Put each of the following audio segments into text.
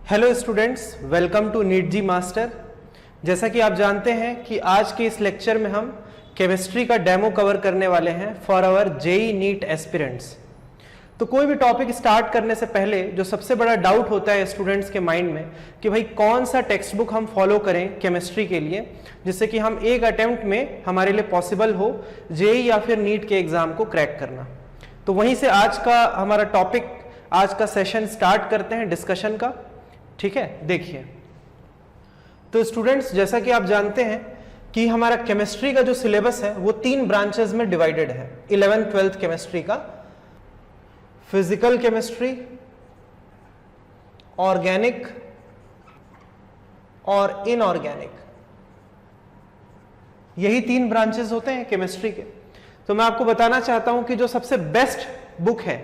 Hello students, welcome to NEET G master. जैसा कि आप जानते हैं कि आज के इस लेक्चर में हम केमिस्ट्री का डेमो कवर करने वाले हैं for our JEE NEET aspirants. तो कोई भी टॉपिक स्टार्ट करने से पहले जो सबसे बड़ा डाउट होता है स्टूडेंट्स के माइंड में कि भाई कौन सा टेक्स्ट बुक हम फॉलो करें केमिस्ट्री के लिए, जिससे कि हम एक अटेम्प्ट में हमारे लिए पॉसिबल हो जेई या फिर नीट के एग्जाम को क्रैक करना। तो वहीं से आज का हमारा टॉपिक, आज का सेशन स्टार्ट करते हैं डिस्कशन का। ठीक है, देखिए तो स्टूडेंट्स, जैसा कि आप जानते हैं कि हमारा केमिस्ट्री का जो सिलेबस है वो 3 ब्रांचेस में डिवाइडेड है 11th 12th केमिस्ट्री का। फिजिकल केमिस्ट्री, ऑर्गेनिक और इनऑर्गेनिक, यही 3 ब्रांचेस होते हैं केमिस्ट्री के। तो मैं आपको बताना चाहता हूं कि जो सबसे बेस्ट बुक है,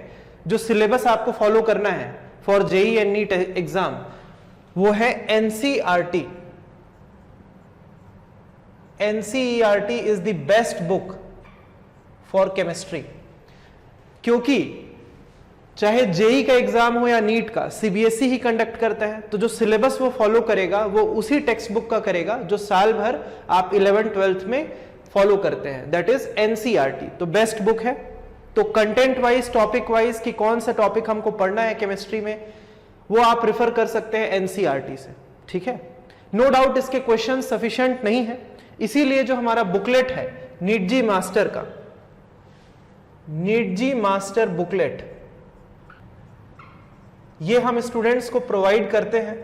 जो सिलेबस आपको फॉलो करना है for JEE and NEET exam, वो है NCERT. NCERT is the best book for chemistry, क्योंकि चाहे जेई का एग्जाम हो या नीट का, सीबीएसई ही कंडक्ट करता है। तो जो सिलेबस वो फॉलो करेगा वो उसी टेक्स्ट बुक का करेगा जो साल भर आप 11th 12th में फॉलो करते हैं, दैट इज एनसीईआरटी। तो बेस्ट बुक है। तो कंटेंट वाइज, टॉपिक वाइज कि कौन सा टॉपिक हमको पढ़ना है केमिस्ट्री में, वो आप रेफर कर सकते हैं एनसीईआरटी से। ठीक है, नो डाउट इसके क्वेश्चन सफिशिएंट नहीं है, इसीलिए जो हमारा बुकलेट है नीट जी मास्टर का, नीट जी मास्टर बुकलेट, ये हम स्टूडेंट्स को प्रोवाइड करते हैं,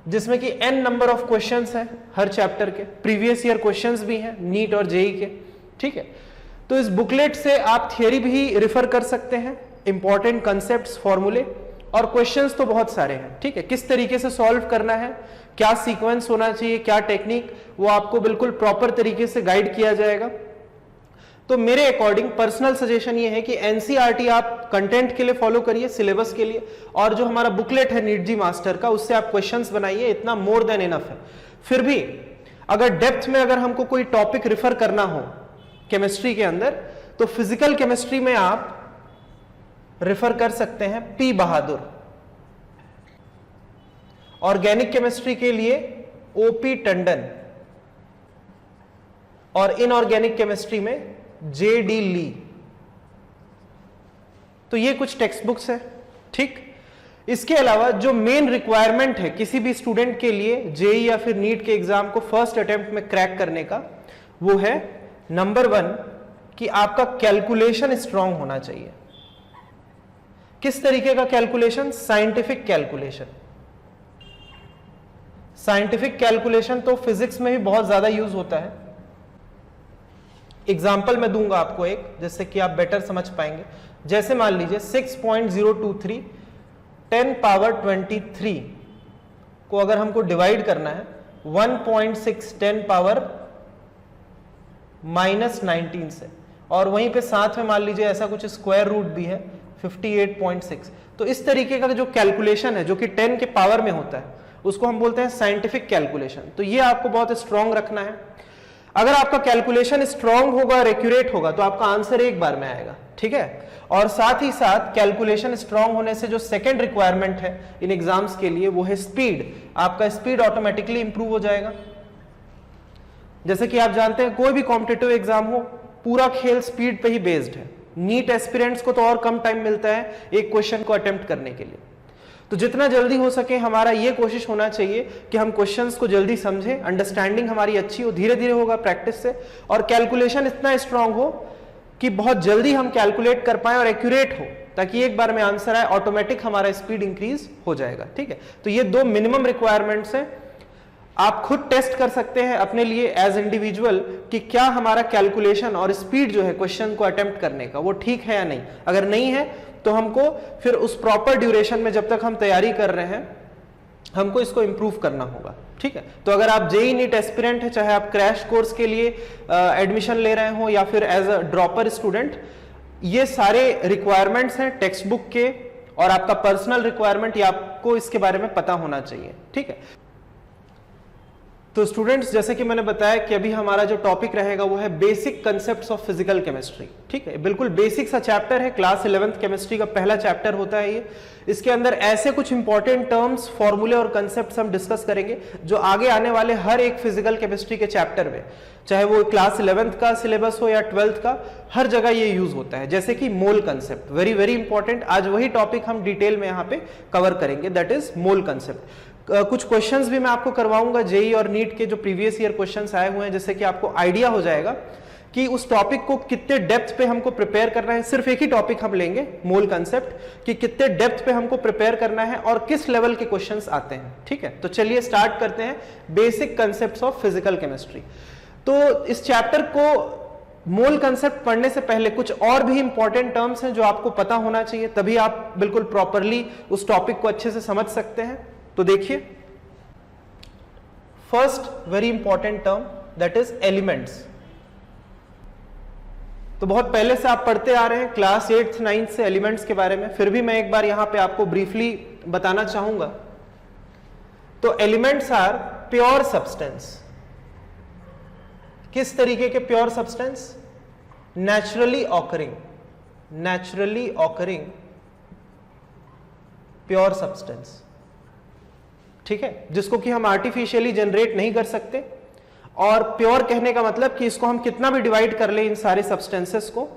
जिसमें कि n नंबर ऑफ क्वेश्चंस हैं हर चैप्टर के, प्रीवियस ईयर क्वेश्चंस भी हैं नीट और जेई के। ठीक है, तो इस बुकलेट से आप थियरी भी रिफर कर सकते हैं, इंपॉर्टेंट कंसेप्ट्स, फॉर्मूले और क्वेश्चंस तो बहुत सारे हैं। ठीक है, किस तरीके से सॉल्व करना है, क्या सीक्वेंस होना चाहिए, क्या टेक्निक, वो आपको बिल्कुल प्रॉपर तरीके से गाइड किया जाएगा। तो मेरे अकॉर्डिंग पर्सनल सजेशन ये है कि एनसीईआरटी आप कंटेंट के लिए फॉलो करिए, सिलेबस के लिए, और जो हमारा बुकलेट है नीट जी मास्टर का, उससे आप क्वेश्चंस बनाइए, इतना मोर देन इनफ है। फिर भी अगर डेप्थ में अगर हमको कोई टॉपिक रिफर करना हो केमिस्ट्री के अंदर, तो फिजिकल केमिस्ट्री में आप रेफर कर सकते हैं पी बहादुर, ऑर्गेनिक केमिस्ट्री के लिए ओपी टंडन, और इनऑर्गेनिक केमिस्ट्री में जेडी ली। तो ये कुछ टेक्स्ट बुक्स है। ठीक, इसके अलावा जो मेन रिक्वायरमेंट है किसी भी स्टूडेंट के लिए जेई या फिर नीट के एग्जाम को फर्स्ट अटेम्प्ट में क्रैक करने का, वो है नंबर 1 कि आपका कैलकुलेशन स्ट्रांग होना चाहिए। किस तरीके का calculation? Scientific calculation. Scientific calculation तो फिजिक्स में भी बहुत ज्यादा यूज होता है। एग्जाम्पल मैं दूंगा आपको एक, जिससे कि आप बेटर समझ पाएंगे। जैसे मान लीजिए 6.023 10 पावर 23 को अगर हमको डिवाइड करना है 1.6 10 पावर -19 से, और वहीं पे साथ में मान लीजिए ऐसा कुछ स्क्वायर रूट भी है 58.6। तो इस तरीके का जो कैलकुलेशन है जो कि 10 के पावर में होता है, उसको हम बोलते हैं साइंटिफिक कैलकुलेशन। तो ये आपको बहुत स्ट्रांग रखना है। अगर आपका कैलकुलेशन स्ट्रांग होगा और एक्यूरेट होगा तो आपका आंसर एक बार में आएगा। ठीक है, और साथ ही साथ कैलकुलेशन स्ट्रांग होने से जो सेकंड रिक्वायरमेंट है इन एग्जाम्स के लिए, वो है स्पीड। आपका स्पीड ऑटोमेटिकली इंप्रूव हो जाएगा। जैसे कि आप जानते हैं कोई भी कॉम्पिटिटिव एग्जाम हो, पूरा खेल स्पीड पे ही बेस्ड है। नीट एस्पिरेंट्स को तो और कम टाइम मिलता है एक क्वेश्चन को अटेम्प्ट करने के लिए। तो जितना जल्दी हो सके हमारा ये कोशिश होना चाहिए कि हम क्वेश्चंस को जल्दी समझें, अंडरस्टैंडिंग हमारी अच्छी हो, धीरे धीरे होगा प्रैक्टिस से, और कैलकुलेशन इतना स्ट्रांग हो कि बहुत जल्दी हम कैलकुलेट कर पाए और एक्यूरेट हो, ताकि एक बार में आंसर आए, ऑटोमेटिक हमारा स्पीड इंक्रीज हो जाएगा। ठीक है, तो ये 2 मिनिमम रिक्वायरमेंट्स हैं। आप खुद टेस्ट कर सकते हैं अपने लिए एज इंडिविजुअल कि क्या हमारा कैलकुलेशन और स्पीड जो है क्वेश्चन को अटेम्प्ट करने का वो ठीक है या नहीं। अगर नहीं है तो हमको फिर उस प्रॉपर ड्यूरेशन में जब तक हम तैयारी कर रहे हैं हमको इसको इंप्रूव करना होगा। ठीक है, तो अगर आप जेई नीट एस्पिरेंट है, चाहे आप क्रैश कोर्स के लिए एडमिशन ले रहे हो या फिर एज अ ड्रॉपर स्टूडेंट, ये सारे रिक्वायरमेंट्स हैं टेक्स्ट बुक के, और आपका पर्सनल रिक्वायरमेंट ये आपको इसके बारे में पता होना चाहिए। ठीक है, तो स्टूडेंट्स, जैसे कि मैंने बताया कि अभी हमारा जो टॉपिक रहेगा वो है basic concepts of physical chemistry. ठीक है, बिल्कुल बेसिक सा चैप्टर है, क्लास 11th केमिस्ट्री का पहला चैप्टर होता है ये। इसके अंदर ऐसे कुछ इंपॉर्टेंट टर्म्स, फॉर्मूले और कंसेप्ट्स हम डिस्कस करेंगे जो आगे आने वाले हर एक फिजिकल केमिस्ट्री के चैप्टर में, चाहे वो क्लास 11th का सिलेबस हो या 12th का, हर जगह ये यूज होता है। जैसे कि मोल कंसेप्ट, वेरी वेरी इंपॉर्टेंट, आज वही टॉपिक हम डिटेल में यहाँ पे कवर करेंगे, दैट इज मोल कंसेप्ट। कुछ क्वेश्चंस भी मैं आपको करवाऊंगा जेई और नीट के जो प्रीवियस ईयर क्वेश्चंस आए हुए हैं, जिससे कि आपको आइडिया हो जाएगा कि उस टॉपिक को कितने डेप्थ पे हमको प्रिपेयर करना है। सिर्फ एक ही टॉपिक हम लेंगे, मोल कंसेप्ट, कि कितने डेप्थ पे हमको प्रिपेयर करना है और किस लेवल के क्वेश्चंस आते हैं। ठीक है, तो चलिए स्टार्ट करते हैं basic concepts of physical chemistry. तो इस चैप्टर को मोल कंसेप्ट पढ़ने से पहले कुछ और भी इंपॉर्टेंट टर्म्स हैं जो आपको पता होना चाहिए, तभी आप बिल्कुल प्रॉपरली उस टॉपिक को अच्छे से समझ सकते हैं। तो देखिए, first very important term that is elements. तो बहुत पहले से आप पढ़ते आ रहे हैं क्लास 8th 9th से एलिमेंट्स के बारे में, फिर भी मैं एक बार यहां पे आपको ब्रीफली बताना चाहूंगा। तो एलिमेंट्स आर प्योर सब्सटेंस। किस तरीके के pure substance? Naturally occurring pure substance. ठीक है, जिसको कि हम आर्टिफिशियली जनरेट नहीं कर सकते। और प्योर कहने का मतलब कि इसको हम कितना भी डिवाइड कर ले इन सारे सब्सटेंसेस को,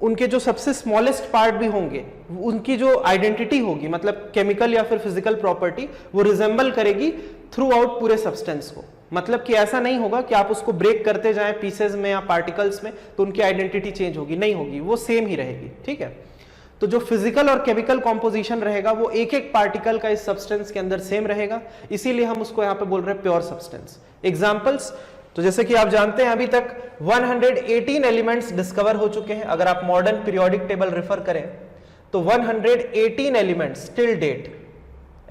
उनके जो सबसे स्मॉलेस्ट पार्ट भी होंगे, उनकी जो आइडेंटिटी होगी, मतलब केमिकल या फिर फिजिकल प्रॉपर्टी, वो रिजेंबल करेगी थ्रू आउट पूरे सब्सटेंस को। मतलब कि ऐसा नहीं होगा कि आप उसको ब्रेक करते जाएं पीसेज में या पार्टिकल्स में तो उनकी आइडेंटिटी चेंज होगी, नहीं होगी, वो सेम ही रहेगी। ठीक है, तो जो फिजिकल और केमिकल कॉम्पोजिशन रहेगा वो एक एक पार्टिकल का इस सब्सटेंस के अंदर सेम रहेगा, इसीलिए हम उसको यहाँ पे बोल रहे हैं प्योर सब्सटेंस। एग्जांपल्स, तो जैसे कि आप जानते हैं अभी तक 118 एलिमेंट्स डिस्कवर हो चुके हैं। अगर आप मॉडर्न पीरियोडिक टेबल रेफर करें तो 118 elements till date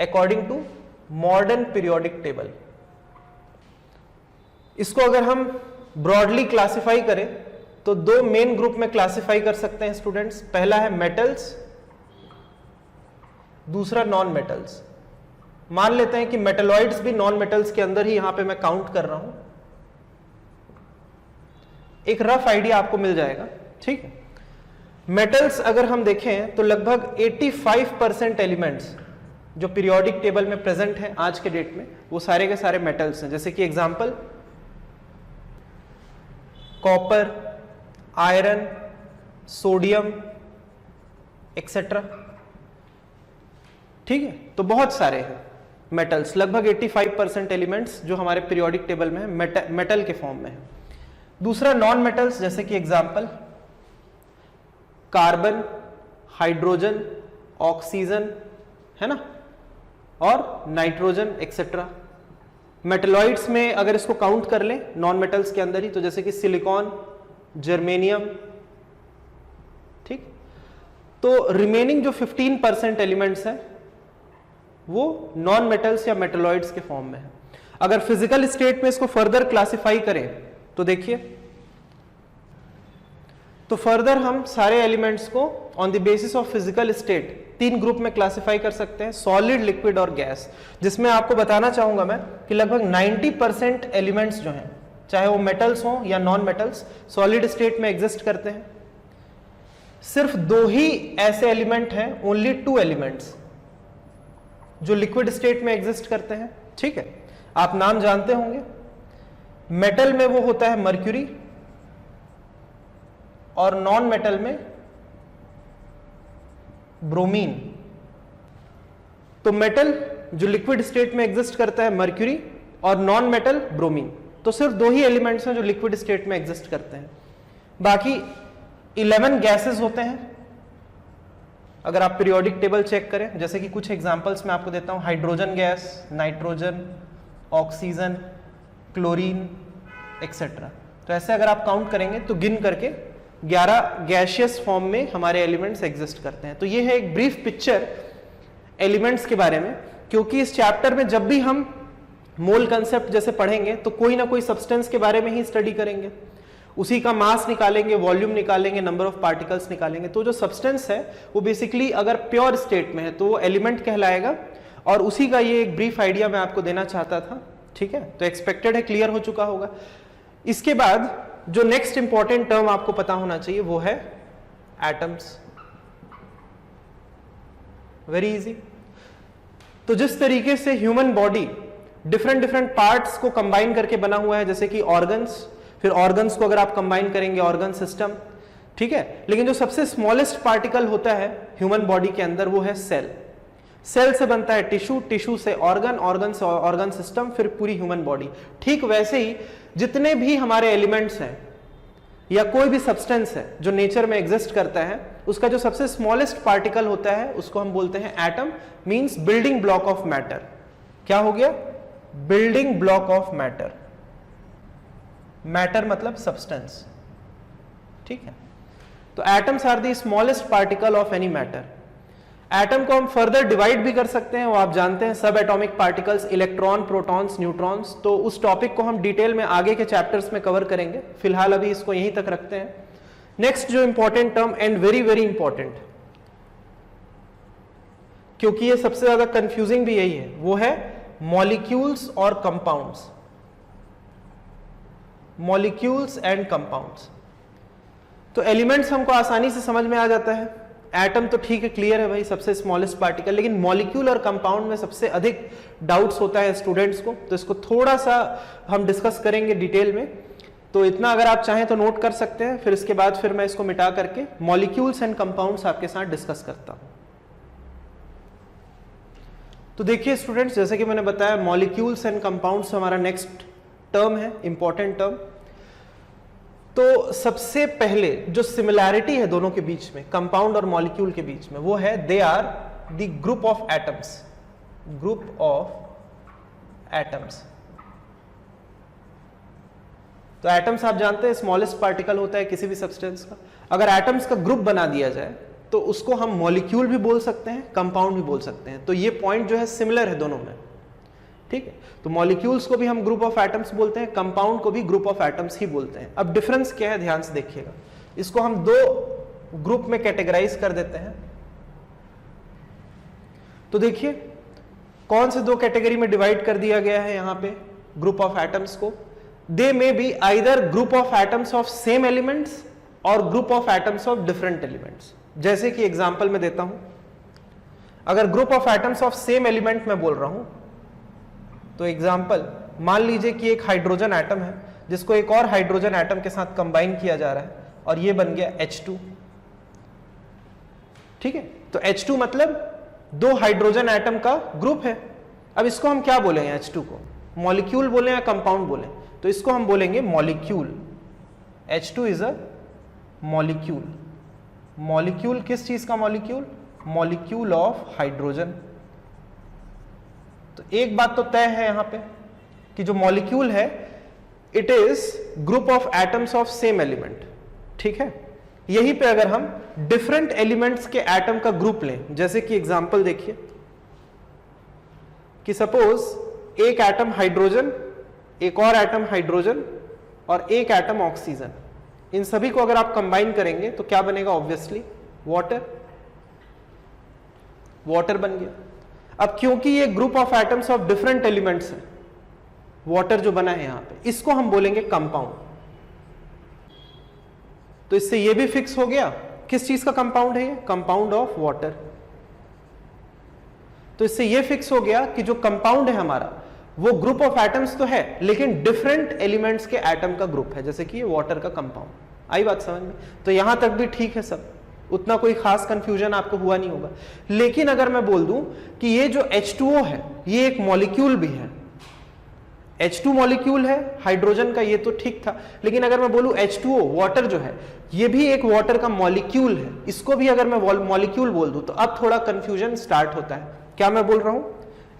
according to modern periodic table. इसको अगर हम ब्रॉडली क्लासिफाई करें तो दो मेन ग्रुप में क्लासिफाई कर सकते हैं स्टूडेंट्स। पहला है मेटल्स, दूसरा नॉन मेटल्स। मान लेते हैं कि मेटलॉइड्स भी नॉन मेटल्स के अंदर ही यहां पे मैं काउंट कर रहा हूं, एक रफ आइडिया आपको मिल जाएगा। ठीक है, मेटल्स अगर हम देखें तो लगभग 85% एलिमेंट्स जो पीरियोडिक टेबल में प्रेजेंट हैं आज के डेट में, वो सारे के सारे मेटल्स हैं। जैसे कि example copper, iron, sodium etcetera. ठीक है, तो बहुत सारे हैं मेटल्स, लगभग 85% एलिमेंट्स जो हमारे पीरियोडिक टेबल में है मेटल के फॉर्म में है। दूसरा नॉन मेटल्स, जैसे कि एग्जांपल कार्बन, हाइड्रोजन, ऑक्सीजन, है ना, और नाइट्रोजन एक्सेट्रा। मेटलॉइड्स में अगर इसको काउंट कर लें नॉन मेटल्स के अंदर ही, तो जैसे कि सिलिकॉन, जर्मेनियम। ठीक, तो रिमेनिंग जो 15% एलिमेंट्स हैं वो नॉन मेटल्स या मेटलॉइड्स के फॉर्म में है। अगर फिजिकल स्टेट में इसको फर्दर क्लासिफाई करें तो देखिए, तो फर्दर हम सारे एलिमेंट्स को on the basis of physical state 3 group में क्लासिफाई कर सकते हैं, सॉलिड, लिक्विड और गैस। जिसमें आपको बताना चाहूंगा मैं कि लगभग 90% एलिमेंट्स जो हैं, चाहे वो मेटल्स हों या नॉन मेटल्स, सॉलिड स्टेट में एग्जिस्ट करते हैं। सिर्फ 2 ही ऐसे एलिमेंट हैं, ओनली 2 एलिमेंट्स जो लिक्विड स्टेट में एग्जिस्ट करते हैं। ठीक है, आप नाम जानते होंगे। मेटल में वो होता है मर्क्यूरी और नॉन मेटल में ब्रोमीन। तो मेटल जो लिक्विड स्टेट में एग्जिस्ट करता है मर्क्यूरी और नॉन मेटल ब्रोमीन। तो सिर्फ 2 ही एलिमेंट्स हैं जो लिक्विड स्टेट में एग्जिस्ट करते हैं। बाकी 11 गैसेस होते हैं अगर आप पीरियोडिक टेबल चेक करें। जैसे कि कुछ एग्जांपल्स मैं आपको देता हूं, hydrogen gas, nitrogen, oxygen, chlorine etcetera. तो ऐसे अगर आप काउंट करेंगे तो गिन करके 11 गैशियस फॉर्म में हमारे एलिमेंट्स एग्जिस्ट करते हैं। तो ये है एक ब्रीफ पिक्चर एलिमेंट्स के बारे में, क्योंकि इस चैप्टर में जब भी हम मोल कंसेप्ट जैसे पढ़ेंगे तो कोई ना कोई सब्सटेंस के बारे में ही स्टडी करेंगे, उसी का मास निकालेंगे, वॉल्यूम निकालेंगे, नंबर ऑफ पार्टिकल्स निकालेंगे। तो जो सब्सटेंस है वो बेसिकली अगर प्योर स्टेट में है तो वो एलिमेंट कहलाएगा। और उसी का ये एक ब्रीफ आइडिया मैं आपको देना चाहता था ठीक है, तो एक्सपेक्टेड है, क्लियर हो चुका होगा। इसके बाद जो नेक्स्ट इंपॉर्टेंट टर्म आपको पता होना चाहिए वो है एटम्स। Very easy. तो जिस तरीके से human body different different parts को कंबाइन करके बना हुआ है, जैसे कि ऑर्गन्स, फिर ऑर्गन्स को अगर आप कंबाइन करेंगे ऑर्गन सिस्टम, ठीक है, लेकिन जो सबसे स्मॉलेस्ट पार्टिकल होता है ह्यूमन बॉडी के अंदर वो है सेल। सेल से बनता है टिश्यू, टिश्यू से ऑर्गन, ऑर्गन से ऑर्गन सिस्टम, फिर पूरी ह्यूमन बॉडी। ठीक वैसे ही जितने भी हमारे एलिमेंट्स हैं या कोई भी सब्सटेंस है जो नेचर में एग्जिस्ट करता है, उसका जो सबसे स्मॉलेस्ट पार्टिकल होता है उसको हम बोलते हैं atom, means building block of matter. क्या हो गया? Building block of matter. Matter मतलब सब्सटेंस, ठीक है। तो atoms are the smallest particle of any matter. Atom को हम फर्दर डिवाइड भी कर सकते हैं, वो आप जानते हैं, सब atomic particles, electron, protons, neutrons. तो उस टॉपिक को हम डिटेल में आगे के चैप्टर्स में कवर करेंगे, फिलहाल अभी इसको यहीं तक रखते हैं। नेक्स्ट जो important term and very very important, क्योंकि ये सबसे ज्यादा कंफ्यूजिंग भी यही है, वो है मॉलिक्यूल्स और कंपाउंड्स। Molecules and compounds. तो एलिमेंट्स हमको आसानी से समझ में आ जाता है, एटम तो ठीक है, क्लियर है भाई, सबसे स्मॉलेस्ट पार्टिकल, लेकिन मॉलिक्यूल और कंपाउंड में सबसे अधिक डाउट्स होता है स्टूडेंट्स को, तो इसको थोड़ा सा हम डिस्कस करेंगे डिटेल में। तो इतना अगर आप चाहें तो नोट कर सकते हैं, फिर इसके बाद फिर मैं इसको मिटा करके मॉलिक्यूल्स एंड कंपाउंड्स आपके साथ डिस्कस करता हूं। तो देखिए स्टूडेंट्स, जैसे कि मैंने बताया, मॉलिक्यूल्स एंड कंपाउंड्स हमारा नेक्स्ट टर्म है, इंपॉर्टेंट टर्म। तो सबसे पहले जो सिमिलैरिटी है दोनों के बीच में, कंपाउंड और मॉलिक्यूल के बीच में, वो है they are the group of atoms. Group of atoms. तो एटम्स आप जानते हैं स्मॉलेस्ट पार्टिकल होता है किसी भी सब्सटेंस का। अगर एटम्स का ग्रुप बना दिया जाए तो उसको हम मॉलिक्यूल भी बोल सकते हैं, कंपाउंड भी बोल सकते हैं। तो ये पॉइंट जो है सिमिलर है दोनों में, ठीक है। तो मॉलिक्यूल्स को भी हम ग्रुप ऑफ एटम्स बोलते हैं, कंपाउंड को भी ग्रुप ऑफ एटम्स ही बोलते हैं। अब डिफरेंस क्या है, ध्यान से देखिएगा। इसको हम दो ग्रुप में कैटेगराइज कर देते हैं। तो देखिए कौन से दो कैटेगरी में डिवाइड कर दिया गया है यहां पे ग्रुप ऑफ एटम्स को। They may be either group of atoms of same elements और group of atoms of different elements. जैसे कि एग्जांपल में देता हूं, अगर group of atoms of same element में बोल रहा हूं, तो एग्जांपल मान लीजिए कि एक हाइड्रोजन एटम है जिसको एक और हाइड्रोजन एटम के साथ कंबाइन किया जा रहा है और ये बन गया H2, ठीक है। तो H2 मतलब दो हाइड्रोजन एटम का ग्रुप है। अब इसको हम क्या बोलेंगे, H2 को मॉलिक्यूल बोले या कंपाउंड बोले? तो इसको हम बोलेंगे molecule. H2 is a molecule. Molecule किस चीज का मॉलिक्यूल? Molecule of hydrogen. तो एक बात तो तय है यहां पे कि जो मॉलिक्यूल है it is group of atoms of same element, ठीक है। यहीं पे अगर हम डिफरेंट एलिमेंट्स के एटम का ग्रुप लें, जैसे कि एग्जांपल देखिए कि सपोज एक एटम हाइड्रोजन, एक और एटम हाइड्रोजन और एक एटम ऑक्सीजन, इन सभी को अगर आप कंबाइन करेंगे तो क्या बनेगा? Obviously water. वाटर बन गया। अब क्योंकि ये group of atoms of different elements है, वाटर जो बना है यहां पे, इसको हम बोलेंगे कंपाउंड। तो इससे ये भी फिक्स हो गया किस चीज का कंपाउंड है ये? Compound of water. तो इससे ये फिक्स हो गया कि जो कंपाउंड है हमारा वो ग्रुप ऑफ एटम्स तो है लेकिन डिफरेंट एलिमेंट्स के एटम का ग्रुप है, जैसे कि ये वाटर का कंपाउंड। आई बात समझ में? तो यहां तक भी ठीक है सब, उतना कोई खास कंफ्यूजन आपको हुआ नहीं होगा। लेकिन अगर मैं बोल दूं कि ये जो H2O है ये एक मॉलिक्यूल भी है, H2 मॉलिक्यूल है हाइड्रोजन का, ये तो ठीक था। लेकिन अगर मैं बोलूं H2O वाटर जो है ये भी एक वाटर का मॉलिक्यूल है, इसको भी अगर मैं मॉलिक्यूल बोल दूं तो अब थोड़ा कंफ्यूजन स्टार्ट होता है। क्या मैं बोल रहा हूं?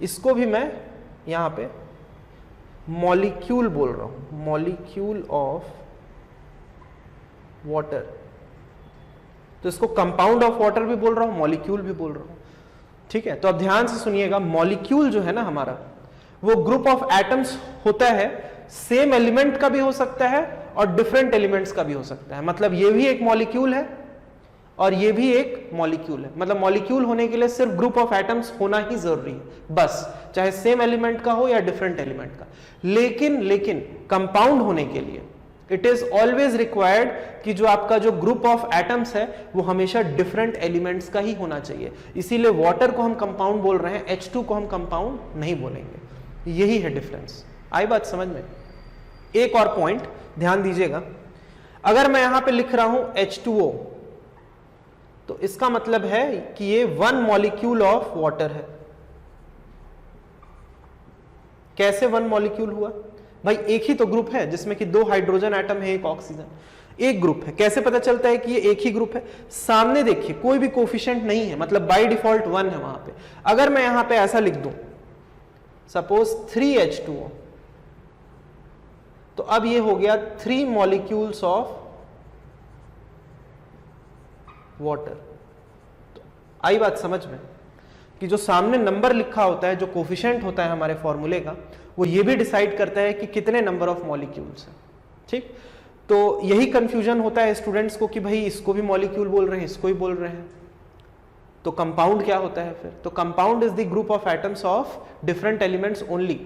इसको भी मैं यहां पे मॉलिक्यूल बोल रहा हूं, मॉलिक्यूल ऑफ वाटर। तो इसको कंपाउंड ऑफ वाटर भी बोल रहा हूं, मॉलिक्यूल भी बोल रहा हूं, ठीक है। तो अब ध्यान से सुनिएगा, मॉलिक्यूल जो है ना हमारा वो ग्रुप ऑफ एटम्स होता है, सेम एलिमेंट का भी हो सकता है और डिफरेंट एलिमेंट्स का भी हो सकता है। मतलब ये भी एक मॉलिक्यूल है और ये भी एक मॉलिक्यूल है। मतलब मॉलिक्यूल होने के लिए सिर्फ ग्रुप ऑफ एटम्स होना ही जरूरी है बस। चाहे सेम एलिमेंट का हो या डिफरेंट एलिमेंट का। लेकिन कंपाउंड होने के लिए इट इज ऑलवेज रिक्वायर्ड कि जो आपका जो ग्रुप ऑफ एटम्स है वो हमेशा डिफरेंट एलिमेंट्स का ही होना चाहिए। इसीलिए वाटर को हम कंपाउंड बोल रहे हैं, H2 को हम कंपाउंड नहीं बोलेंगे। यही है डिफरेंस। आई बात समझ में? एक और पॉइंट ध्यान दीजिएगा, अगर मैं यहां पे लिख रहा हूं H2O तो इसका मतलब है कि ये 1 मॉलिक्यूल ऑफ वाटर है। कैसे 1 मॉलिक्यूल हुआ? भाई एक ही तो ग्रुप है जिसमें कि 2 हाइड्रोजन एटम है, 1 ऑक्सीजन, एक ग्रुप है। कैसे पता चलता है कि ये एक ही ग्रुप है? सामने देखिए कोई भी कोफिशिएंट नहीं है, मतलब बाय डिफॉल्ट 1 है वहां पे। अगर मैं यहां पे ऐसा लिख दूं सपोज 3H2O, तो अब ये हो गया 3 मॉलिक्यूल्स ऑफ वाटर। तो आई बात समझ में कि जो सामने नंबर लिखा होता है, जो कोफिशिएंट होता है हमारे फॉर्मूले का, वो ये भी डिसाइड करता है कि कितने नंबर ऑफ मॉलिक्यूल्स हैं। ठीक, तो यही कंफ्यूजन होता है स्टूडेंट्स को कि भाई इसको भी मॉलिक्यूल बोल रहे हैं, इसको ही बोल रहे हैं, तो कंपाउंड क्या होता है फिर? तो compound is the group of atoms of different elements only.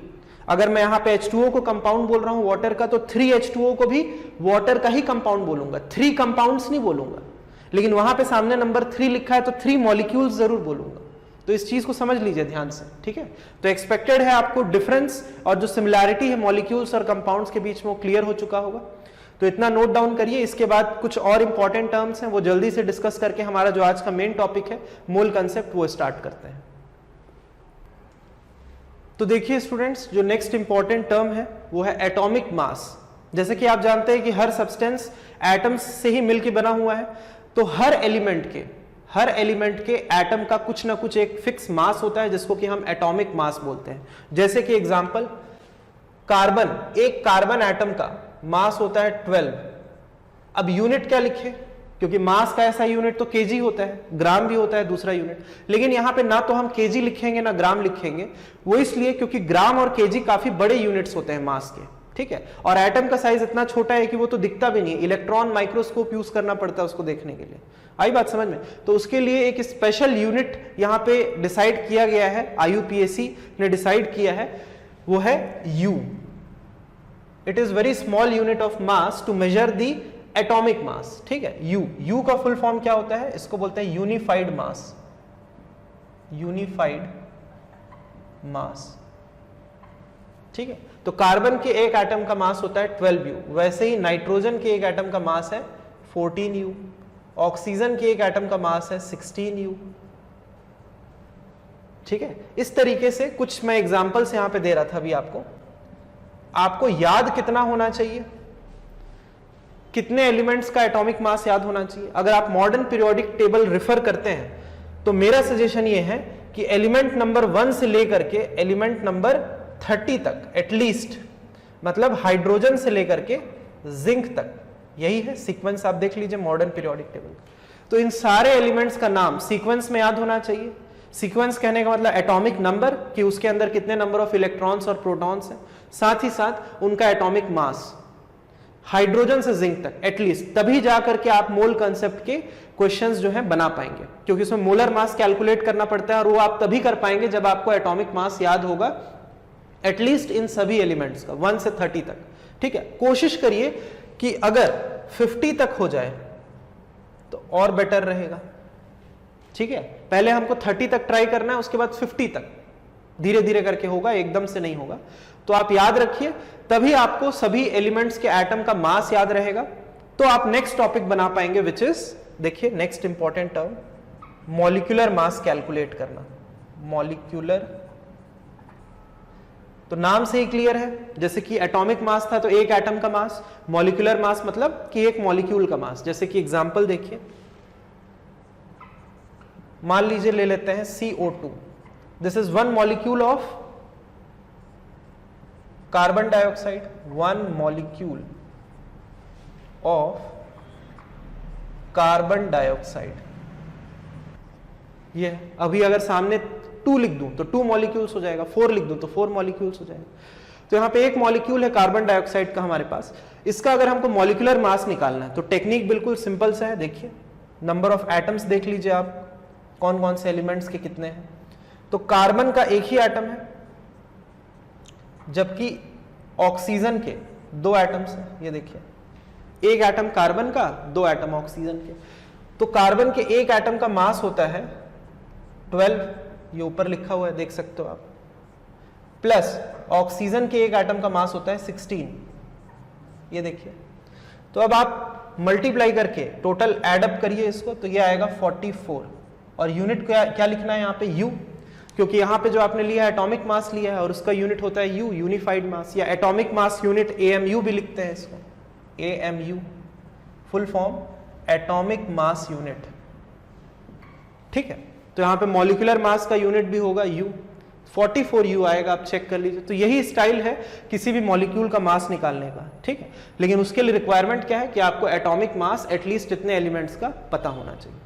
अगर मैं यहां पे H2O को कंपाउंड बोल रहा हूं वाटर का, तो 3H2O को भी वाटर का ही कंपाउंड बोलूंगा, 3 कंपाउंड्स नहीं बोलूंगा। लेकिन वहां पे सामने नंबर 3 लिखा है तो 3 मॉलिक्यूल्स जरूर बोलूंगा। तो इस चीज को समझ लीजिए ध्यान से, ठीक है? तो एक्सपेक्टेड है आपको डिफरेंस और जो सिमिलैरिटी है मॉलिक्यूल्स और कंपाउंड्स के बीच में वो क्लियर हो चुका होगा। तो इतना नोट डाउन करिए। इसके बाद कुछ और इंपॉर्टेंट टर्म्स हैं, वो जल्दी से डिस्कस करके हमारा जो आज का मेन टॉपिक है मोल कंसेप्ट, वो स्टार्ट करते हैं। तो देखिए स्टूडेंट्स, जो नेक्स्ट इंपॉर्टेंट टर्म है वो है एटॉमिक मास। जैसे कि आप जानते हैं कि हर सब्सटेंस एटम्स से ही मिलकर बना हुआ है, तो हर एलिमेंट के एटम का कुछ ना कुछ एक फिक्स मास होता है जिसको कि हम एटॉमिक मास बोलते हैं। जैसे कि एग्जांपल कार्बन, एक कार्बन एटम का मास होता है 12। अब यूनिट क्या लिखे? क्योंकि मास का ऐसा यूनिट तो केजी होता है, ग्राम भी होता है दूसरा यूनिट, लेकिन यहां पे ना तो हम केजी लिखेंगे ना ग्राम लिखेंगे। वो इसलिए क्योंकि ग्राम और केजी काफी बड़े यूनिट्स होते हैं मास के, ठीक है? और एटम का साइज इतना छोटा है कि वो तो दिखता भी नहीं है, इलेक्ट्रॉन माइक्रोस्कोप यूज करना पड़ता है उसको देखने के लिए। आई बात समझ में? तो उसके लिए एक स्पेशल यूनिट यहां पे डिसाइड किया गया है, IUPAC ने डिसाइड किया है, वो है U। It is very small unit of mass to measure the atomic mass, ठीक है? U का फुल फॉर्म क्या होता है? इसको बोलते हैं यूनिफाइड मास। यूनिफाइड मास, ठीक है? तो कार्बन के एक एटम का मास होता है 12U, वैसे ही नाइट्रोजन के एक एटम का मास है 14U, ऑक्सीजन के एक एटम का मास है 16U, ठीक है? इस तरीके से कुछ मैं एग्जांपल्स यहां पे दे रहा था अभी आपको याद कितना होना चाहिए, कितने एलिमेंट्स का एटॉमिक मास याद होना चाहिए। अगर आप मॉडर्न पीरियोडिक टेबल रेफर करते हैं तो मेरा सजेशन ये है कि एलिमेंट नंबर 1 से लेकर के एलिमेंट नंबर 30 तक एटलीस्ट, मतलब हाइड्रोजन से लेकर के जिंक तक, यही है सीक्वेंस। आप देख लीजिए मॉडर्न पीरियोडिक टेबल। तो इन सारे एलिमेंट्स का नाम सीक्वेंस में याद होना चाहिए। सीक्वेंस कहने का मतलब एटॉमिक नंबर, कि उसके अंदर कितने नंबर ऑफ इलेक्ट्रॉन्स और प्रोटॉन्स हैं, साथ ही साथ उनका एटॉमिक मास, हाइड्रोजन से जिंक तक एटलीस्ट, तभी जाकर के आप मोल कंसेप्ट के क्वेश्चंस जो है बना पाएंगे, क्योंकि उसमें मोलर मास कैलकुलेट करना पड़ता है और वो आप तभी कर पाएंगे जब आपको एटॉमिक मास याद होगा एटलीस्ट इन सभी एलिमेंट्स का 1 से 30 तक, ठीक है? कोशिश करिए कि अगर 50 तक हो जाए तो और बेटर रहेगा, ठीक है? पहले हमको 30 तक ट्राई करना है, उसके बाद 50 तक धीरे धीरे करके होगा, एकदम से नहीं होगा। तो आप याद रखिए, तभी आपको सभी एलिमेंट्स के एटम का मास याद रहेगा, तो आप नेक्स्ट टॉपिक बना पाएंगे, विच इज, देखिए next important term, molecular mass calculate करना। मॉलिक्यूलर, तो नाम से ही क्लियर है, जैसे कि एटॉमिक मास था तो एक एटम का मास, मॉलिक्यूलर मास मतलब कि एक मॉलिक्यूल का मास। जैसे कि एग्जांपल देखिए, मान लीजिए ले लेते हैं CO2, this is 1 molecule of carbon dioxide, 1 molecule of carbon dioxide. ये अभी अगर सामने 2 लिख दूं तो 2 मॉलिक्यूल्स हो जाएगा, 4 लिख दूं तो 4 मॉलिक्यूल्स हो जाएगा। तो यहां पे एक मॉलिक्यूल है कार्बन डाइऑक्साइड का हमारे पास। इसका अगर हमको मॉलिक्यूलर मास निकालना है तो टेक्निक बिल्कुल सिंपल सा है। देखिए नंबर ऑफ एटम्स देख लीजिए आप, कौन कौन से एलिमेंट्स के कितने हैं। तो कार्बन का एक ही एटम है, जबकि ऑक्सीजन के 2 एटम्स हैं, ये देखिए, एक एटम कार्बन का, 2 एटम ऑक्सीजन के। तो कार्बन के एक एटम का मास होता है 12, ये ऊपर लिखा हुआ है देख सकते हो आप, प्लस ऑक्सीजन के एक एटम का मास होता है 16, ये देखिए। तो अब आप मल्टीप्लाई करके टोटल एडअप करिए इसको, तो ये आएगा 44। और यूनिट क्या लिखना है यहाँ पे, U, क्योंकि यहाँ पे जो आपने लिया है एटॉमिक मास लिया है और उसका यूनिट होता है U, यूनिफाइड मास, या एटॉमिक मास यूनिट AMU भी लिखते हैं इसको, AMU, full form atomic mass unit, ठीक है। तो यहाँ पे मॉलिक्यूलर मास का यूनिट भी होगा U, 44 U आएगा, आप चेक कर लीजिए। तो यही स्टाइल है किसी भी मॉलिक्यूल का मास निकालने का, ठीक है। लेकिन उसके लिए रिक्वायरमेंट क्या है कि आपको एटॉमिक मास एटलीस्ट इतने एलिमेंट्स का पता होना चाहिए।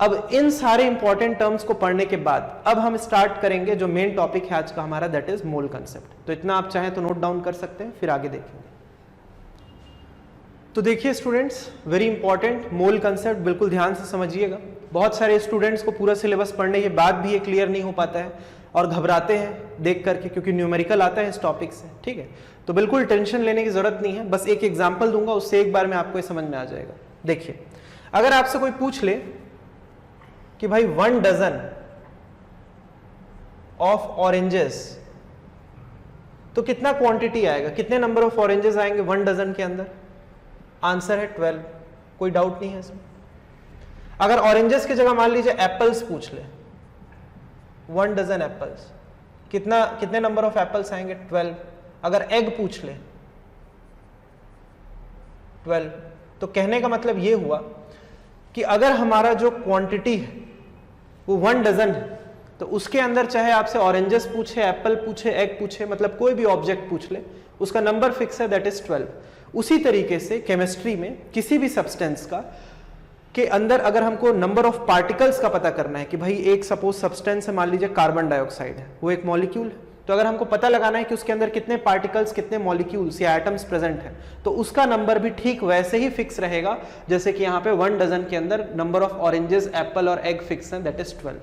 अब इन सारे इंपॉर्टेंट टर्म्स को पढ़ने के बाद अब हम स्टार्ट करेंगे जो मेन टॉपिक है आज का हमारा, दैट इज मोल कंसेप्ट। तो इतना आप चाहें तो नोट डाउन कर सकते हैं, फिर आगे देखेंगे। तो देखिए स्टूडेंट्स, वेरी इंपॉर्टेंट मोल कंसेप्ट, बिल्कुल ध्यान से समझिएगा। बहुत सारे स्टूडेंट्स को पूरा सिलेबस पढ़ने के बाद भी ये क्लियर नहीं हो पाता है और घबराते हैं देख करके, क्योंकि न्यूमेरिकल आता है इस टॉपिक से, ठीक है। तो बिल्कुल टेंशन लेने की जरूरत नहीं है, बस एक एग्जाम्पल दूंगा, उससे एक बार में आपको ये समझ में आ जाएगा। देखिए, अगर आपसे कोई पूछ ले कि भाई 1 डजन ऑफ ऑरेंजेस, तो कितना क्वांटिटी आएगा, कितने नंबर ऑफ ऑरेंजेस आएंगे 1 डजन के अंदर? आंसर है 12, कोई डाउट नहीं है इसमें। अगर ऑरेंजेस की जगह मान लीजिए एप्पल्स पूछ ले, 1 डजन एप्पल्स, कितने नंबर ऑफ एप्पल्स आएंगे? 12। अगर एग पूछ ले 12। तो कहने का मतलब ये हुआ कि अगर हमारा जो क्वांटिटी है वो 1 डजन है, तो उसके अंदर चाहे आपसे ऑरेंजेस पूछे, एप्पल पूछे, एग पूछे, मतलब कोई भी ऑब्जेक्ट पूछ ले, उसका नंबर फिक्स है, दैट इज 12। उसी तरीके से केमिस्ट्री में किसी भी सब्सटेंस का के अंदर अगर हमको नंबर ऑफ पार्टिकल्स का पता करना है कि भाई एक सपोज सब्सटेंस है, मान लीजिए कार्बन डाइऑक्साइड है, वो एक मॉलिक्यूल है, तो अगर हमको पता लगाना है कि उसके अंदर कितने पार्टिकल्स, कितने मॉलिक्यूल्स या एटम्स प्रेजेंट हैं, तो उसका नंबर भी ठीक वैसे ही फिक्स रहेगा जैसे कि यहाँ पे 1 डजन के अंदर नंबर ऑफ ऑरेंजेस, एप्पल और एग फिक्स हैं, दैट इज 12।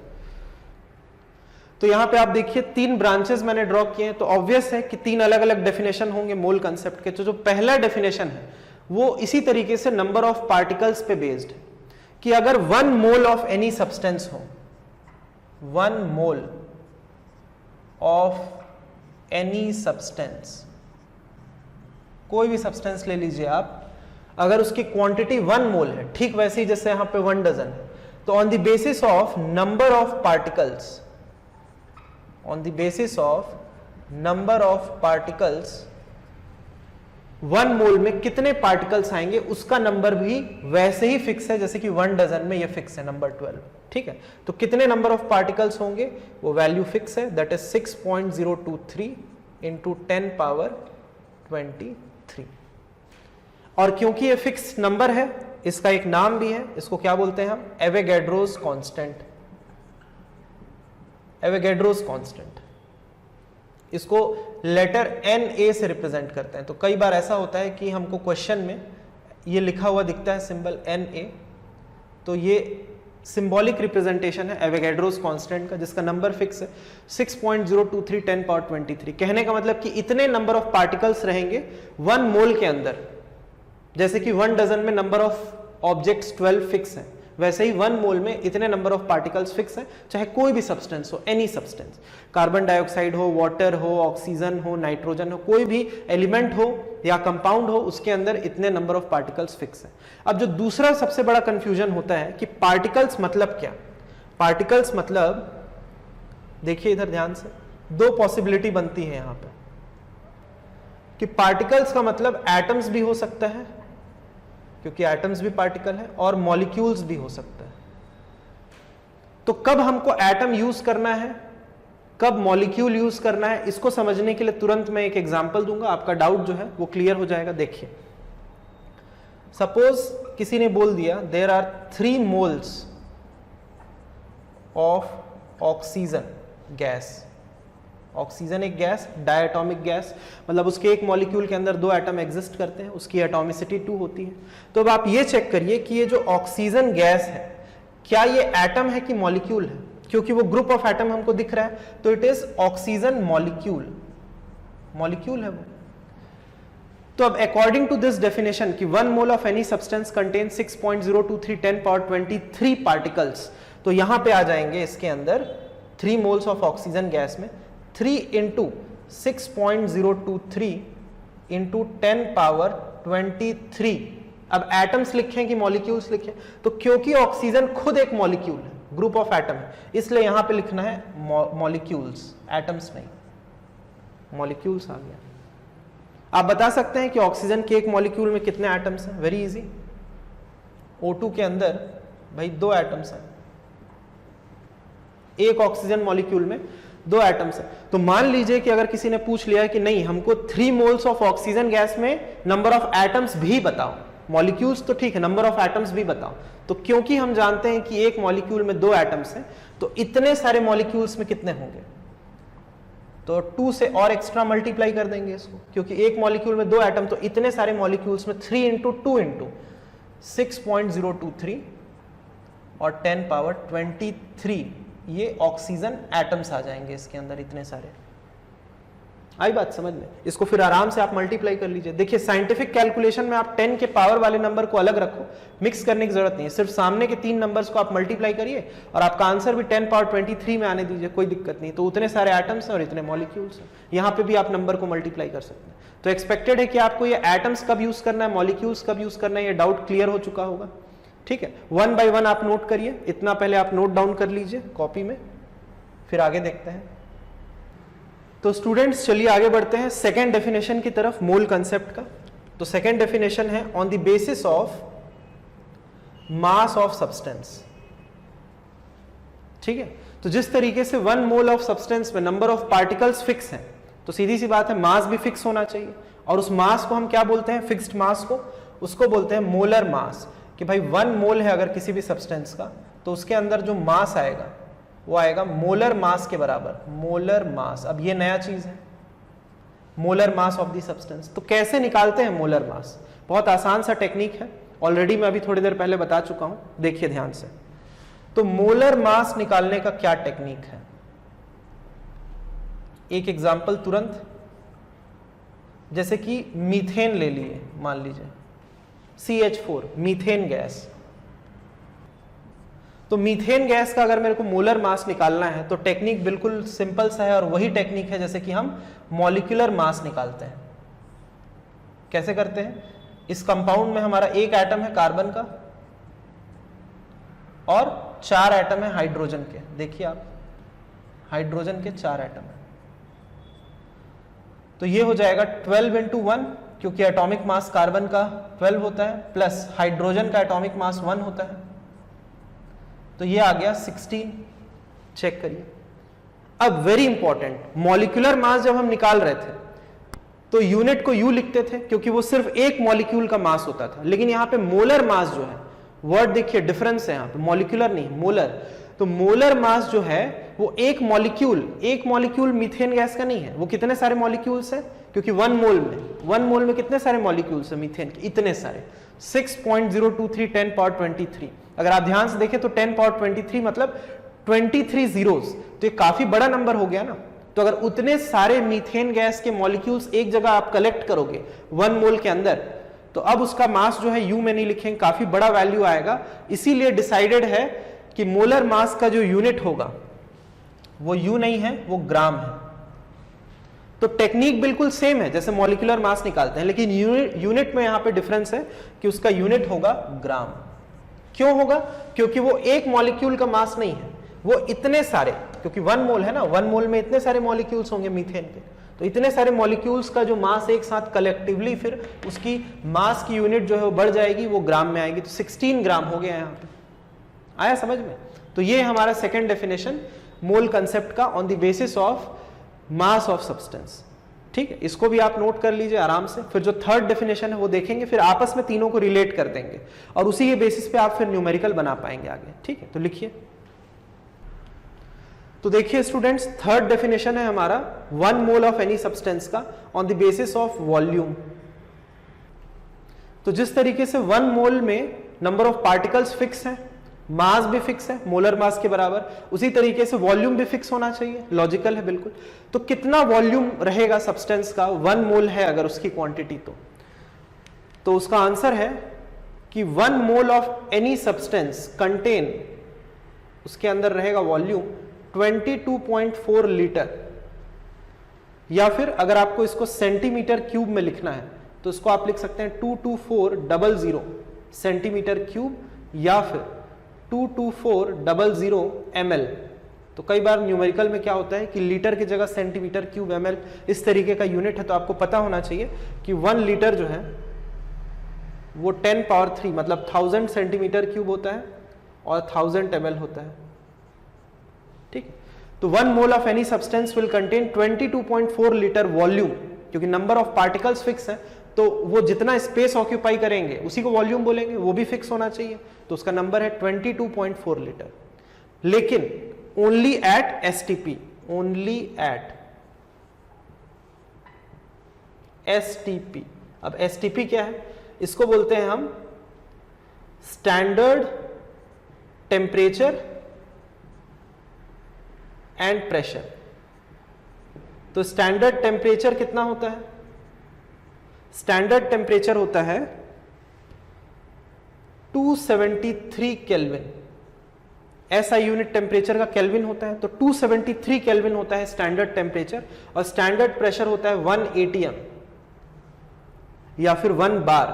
तो यहाँ पे आप देखिए 3 ब्रांचेस मैंने ड्रॉ किए हैं, तो ऑब्वियस है कि 3 अलग अलग डेफिनेशन होंगे मोल कंसेप्ट के। तो जो पहला डेफिनेशन है वो इसी तरीके से नंबर ऑफ पार्टिकल्स पे बेस्ड है कि अगर 1 मोल ऑफ एनी सब्सटेंस हो, 1 मोल ऑफ एनी सब्सटेंस, कोई भी सब्सटेंस ले लीजिए आप, अगर उसकी क्वांटिटी 1 मोल है, ठीक वैसे ही जैसे यहां पे 1 डजन है, तो on the basis of number of particles, on the basis of number of particles 1 मोल में कितने पार्टिकल्स आएंगे उसका नंबर भी वैसे ही फिक्स है जैसे कि 1 डजन में ये फिक्स है, नंबर 12, ठीक है। तो कितने नंबर ऑफ पार्टिकल्स होंगे वो वैल्यू फिक्स है, दैट इज 6.023 इंटू 10 पावर 23। और क्योंकि ये फिक्स नंबर है, इसका एक नाम भी है, इसको क्या बोलते हैं हम? Avogadro's constant, Avogadro's constant. इसको लेटर NA से रिप्रेजेंट करते हैं। तो कई बार ऐसा होता है कि हमको क्वेश्चन में ये लिखा हुआ दिखता है सिंबल NA, तो ये सिंबॉलिक रिप्रेजेंटेशन है एवोगैड्रोस कांस्टेंट का, जिसका नंबर फिक्स है 6.023 10 पावर 23। कहने का मतलब कि इतने नंबर ऑफ पार्टिकल्स रहेंगे 1 मोल के अंदर, जैसे कि 1 डजन में नंबर ऑफ ऑब्जेक्ट्स 12 फिक्स है, वैसे ही 1 मोल में इतने नंबर ऑफ पार्टिकल्स फिक्स हैं, चाहे कोई भी सब्सटेंस हो, एनी सब्सटेंस, कार्बन डाइऑक्साइड हो, वाटर हो, ऑक्सीजन हो, नाइट्रोजन हो, कोई भी एलिमेंट हो या कंपाउंड हो, उसके अंदर इतने नंबर ऑफ पार्टिकल्स फिक्स हैं। अब जो दूसरा सबसे बड़ा कंफ्यूजन होता है कि पार्टिकल्स मतलब क्या? पार्टिकल्स मतलब, देखिए इधर ध्यान से, 2 पॉसिबिलिटी बनती है यहां पर कि पार्टिकल्स का मतलब एटम्स भी हो सकता है, क्योंकि एटम्स भी पार्टिकल है, और मॉलिक्यूल्स भी हो सकता है। तो कब हमको एटम यूज करना है, कब मॉलिक्यूल यूज करना है, इसको समझने के लिए तुरंत मैं एक एग्जांपल दूंगा, आपका डाउट जो है वो क्लियर हो जाएगा। देखिए, सपोज किसी ने बोल दिया there are 3 moles of oxygen gas. Oxygen एक गैस, डायटोमिक गैस, मतलब उसके एक मॉलिक्यूल के अंदर 2 एटम एग्जिस्ट करते हैं, उसकी एटॉमिसिटी 2 होती है। तो अब आप ये चेक करिए कि ये जो ऑक्सीजन गैस है, क्या ये एटम है कि मॉलिक्यूल है? क्योंकि वो ग्रुप ऑफ एटम हमको दिख रहा है, तो it is oxygen molecule. Molecule है वो। तो अब अकॉर्डिंग टू दिस डेफिनेशन कि 1 mole of any substance contain 6.023 10 power 23 particles, तो यहां पे आ जाएंगे इसके अंदर 3 मोल्स ऑफ ऑक्सीजन गैस में 3 इंटू 6.023 इंटू 10 पावर 23। अब एटम्स लिखें कि मॉलिक्यूल्स लिखें, तो क्योंकि ऑक्सीजन खुद एक मॉलिक्यूल है, ग्रुप ऑफ एटम है, इसलिए यहां पे लिखना है मॉलिक्यूल्स, एटम्स नहीं, मॉलिक्यूल्स आ गया। आप बता सकते हैं कि ऑक्सीजन के एक मॉलिक्यूल में कितने एटम्स हैं? वेरी इजी, O2 के अंदर भाई 2 एटम्स हैं, एक ऑक्सीजन मॉलिक्यूल में 2 एटम्स हैं। तो मान लीजिए कि अगर किसी ने पूछ लिया कि नहीं हमको 3 मोल्स ऑफ ऑक्सीजन गैस में नंबर ऑफ एटम्स भी बताओ, मॉलिक्यूल्स तो ठीक है, नंबर ऑफ एटम्स भी बताओ, तो क्योंकि हम जानते हैं कि एक मॉलिक्यूल में 2 एटम्स हैं, तो इतने सारे मॉलिक्यूल्स में कितने होंगे? तो 2 से और एक्स्ट्रा मल्टीप्लाई कर देंगे इसको, क्योंकि एक मॉलिक्यूल में 2 एटम, तो इतने सारे मॉलिक्यूल्स में 3 इंटू 2 इंटू 6.023 और 10 पावर 23 ये ऑक्सीजन एटम्स आ जाएंगे इसके अंदर, इतने सारे। आई बात समझ में? इसको फिर आराम से आप मल्टीप्लाई कर लीजिए। देखिए साइंटिफिक कैलकुलेशन में आप 10 के पावर वाले नंबर को अलग रखो, मिक्स करने की जरूरत नहीं है, सिर्फ सामने के 3 नंबर्स को आप मल्टीप्लाई करिए और आपका आंसर भी 10 पावर 23 में आने दीजिए, कोई दिक्कत नहीं। तो उतने सारे एटम्स हैं और इतने मॉलिक्यूल्स हैं, यहाँ पे भी आप नंबर को मल्टीप्लाई कर सकते हैं। तो एक्सपेक्टेड है कि आपको ये एटम्स कब यूज करना है, मॉलिक्यूल्स कब यूज करना है, ये डाउट क्लियर हो चुका होगा। ठीक है, 1 बाय 1 आप नोट करिए, इतना पहले आप नोट डाउन कर लीजिए कॉपी में, फिर आगे देखते हैं। तो स्टूडेंट्स चलिए आगे बढ़ते हैं सेकेंड डेफिनेशन की तरफ, मोल कंसेप्ट का। तो सेकेंड डेफिनेशन है on the basis of mass of substance. ठीक है, तो जिस तरीके से 1 मोल ऑफ सब्सटेंस में नंबर ऑफ पार्टिकल्स फिक्स हैं, तो सीधी सी बात है मास भी फिक्स होना चाहिए, और उस मास को हम क्या बोलते हैं? फिक्स्ड मास को, उसको बोलते हैं मोलर मास। कि भाई 1 मोल है अगर किसी भी सब्सटेंस का, तो उसके अंदर जो मास आएगा वो आएगा मोलर मास के बराबर, मोलर मास। अब ये नया चीज है, molar mass of the substance. तो कैसे निकालते हैं मोलर मास? बहुत आसान सा टेक्निक है, ऑलरेडी मैं अभी थोड़ी देर पहले बता चुका हूं, देखिए ध्यान से। तो मोलर मास निकालने का क्या टेक्निक है? एक एग्जांपल तुरंत, जैसे कि मीथेन ले लिए, मान लीजिए CH4, मीथेन गैस। तो मीथेन गैस का अगर मेरे को मोलर मास निकालना है तो टेक्निक बिल्कुल सिंपल सा है, और वही टेक्निक है जैसे कि हम मॉलिक्यूलर मास निकालते हैं। कैसे करते हैं? इस कंपाउंड में हमारा एक एटम है कार्बन का और 4 एटम है हाइड्रोजन के। देखिए आप, हाइड्रोजन के 4 एटम है, तो ये हो जाएगा 12 इंटू 1, क्योंकि एटॉमिक मास कार्बन का 12 होता है, प्लस हाइड्रोजन का एटॉमिक मास 1 होता है, तो ये आ गया 16। चेक करिए। अब वेरी इंपॉर्टेंट, मॉलिक्यूलर मास जब हम निकाल रहे थे तो यूनिट को यू लिखते थे, क्योंकि वो सिर्फ एक मॉलिक्यूल का मास होता था। लेकिन यहां पे मोलर मास जो है, वर्ड देखिए डिफरेंस है यहां पे, मॉलिक्यूलर नहीं मोलर। तो मोलर मास जो है वो एक मॉलिक्यूल मीथेन गैस का नहीं है, वो कितने सारे मॉलिक्यूल्स है, क्योंकि 1 मोल में कितने सारे मॉलिक्यूल्स है मीथेन के? इतने सारे, 6.023 10 पावर 23। अगर आप ध्यान से देखें तो 10 पावर 23 मतलब 23 जीरोस, तो ये काफी बड़ा नंबर हो गया ना। तो अगर उतने सारे मीथेन गैस के मॉलिक्यूल्स एक जगह आप कलेक्ट करोगे 1 मोल के अंदर, तो अब उसका मास जो है यू में नहीं लिखेंगे, काफी बड़ा वैल्यू आएगा। इसीलिए डिसाइडेड है कि मोलर मास का जो यूनिट होगा वो यू नहीं है, वो ग्राम है। तो टेक्निक बिल्कुल सेम है जैसे मॉलिक्यूलर मास निकालते हैं, लेकिन यूनिट में यहां पे डिफरेंस है कि उसका यूनिट होगा ग्राम। क्यों होगा? क्योंकि वो एक मॉलिक्यूल का मास नहीं है, वो इतने सारे, क्योंकि 1 मोल है ना, 1 मोल में इतने सारे मॉलिक्यूल्स होंगे मीथेन के, तो इतने सारे मॉलिक्यूल्स का जो मास एक साथ कलेक्टिवली फिर उसकी मास की यूनिट जो है वो बढ़ जाएगी, वो ग्राम में आएगी। तो 16 ग्राम हो गया यहाँ पे। आया समझ में? तो ये हमारा सेकेंड डेफिनेशन मोल कंसेप्ट का, on the basis of mass of substance. ठीक है, इसको भी आप नोट कर लीजिए आराम से। फिर जो थर्ड डेफिनेशन है वो देखेंगे, फिर आपस में तीनों को रिलेट कर देंगे और उसी के बेसिस पे आप फिर न्यूमेरिकल बना पाएंगे आगे। ठीक है, तो लिखिए। तो देखिए स्टूडेंट्स, थर्ड डेफिनेशन है हमारा 1 मोल ऑफ एनी सब्सटेंस का on the basis of volume. तो जिस तरीके से 1 मोल में नंबर ऑफ पार्टिकल्स फिक्स हैं, मास भी फिक्स है मोलर मास के बराबर, उसी तरीके से वॉल्यूम भी फिक्स होना चाहिए, लॉजिकल है बिल्कुल। तो कितना वॉल्यूम रहेगा सब्सटेंस का, 1 मोल है अगर उसकी क्वांटिटी, तो उसका आंसर है कि 1 mole of any substance contain, उसके अंदर रहेगा वॉल्यूम 22.4 लीटर, या फिर अगर आपको इसको सेंटीमीटर क्यूब में लिखना है तो इसको आप लिख सकते हैं 22400 सेंटीमीटर क्यूब या फिर 22400 ml। तो कई बार न्यूमेरिकल में क्या होता है कि लीटर की जगह सेंटीमीटर क्यूब ml इस तरीके का यूनिट है, तो आपको पता होना चाहिए कि 1 लीटर जो है वो 10 पावर 3 मतलब 1000 सेंटीमीटर क्यूब होता है और 1000 ml होता है, ठीक है। तो 1 mole of any substance will contain 22.4 litre volume, क्योंकि नंबर ऑफ पार्टिकल्स फिक्स है तो वो जितना स्पेस ऑक्यूपाई करेंगे उसी को वॉल्यूम बोलेंगे, वो भी फिक्स होना चाहिए, तो उसका नंबर है 22.4 लीटर। लेकिन only at STP, only at STP. अब एसटीपी क्या है, इसको बोलते हैं हम स्टैंडर्ड टेम्परेचर एंड प्रेशर। तो स्टैंडर्ड टेम्परेचर कितना होता है, स्टैंडर्ड टेम्परेचर होता है 273 केल्विन, एसआई यूनिट टेम्परेचर का केल्विन होता है, तो 273 केल्विन होता है स्टैंडर्ड टेम्परेचर, और स्टैंडर्ड प्रेशर होता है 1 atm या फिर 1 बार,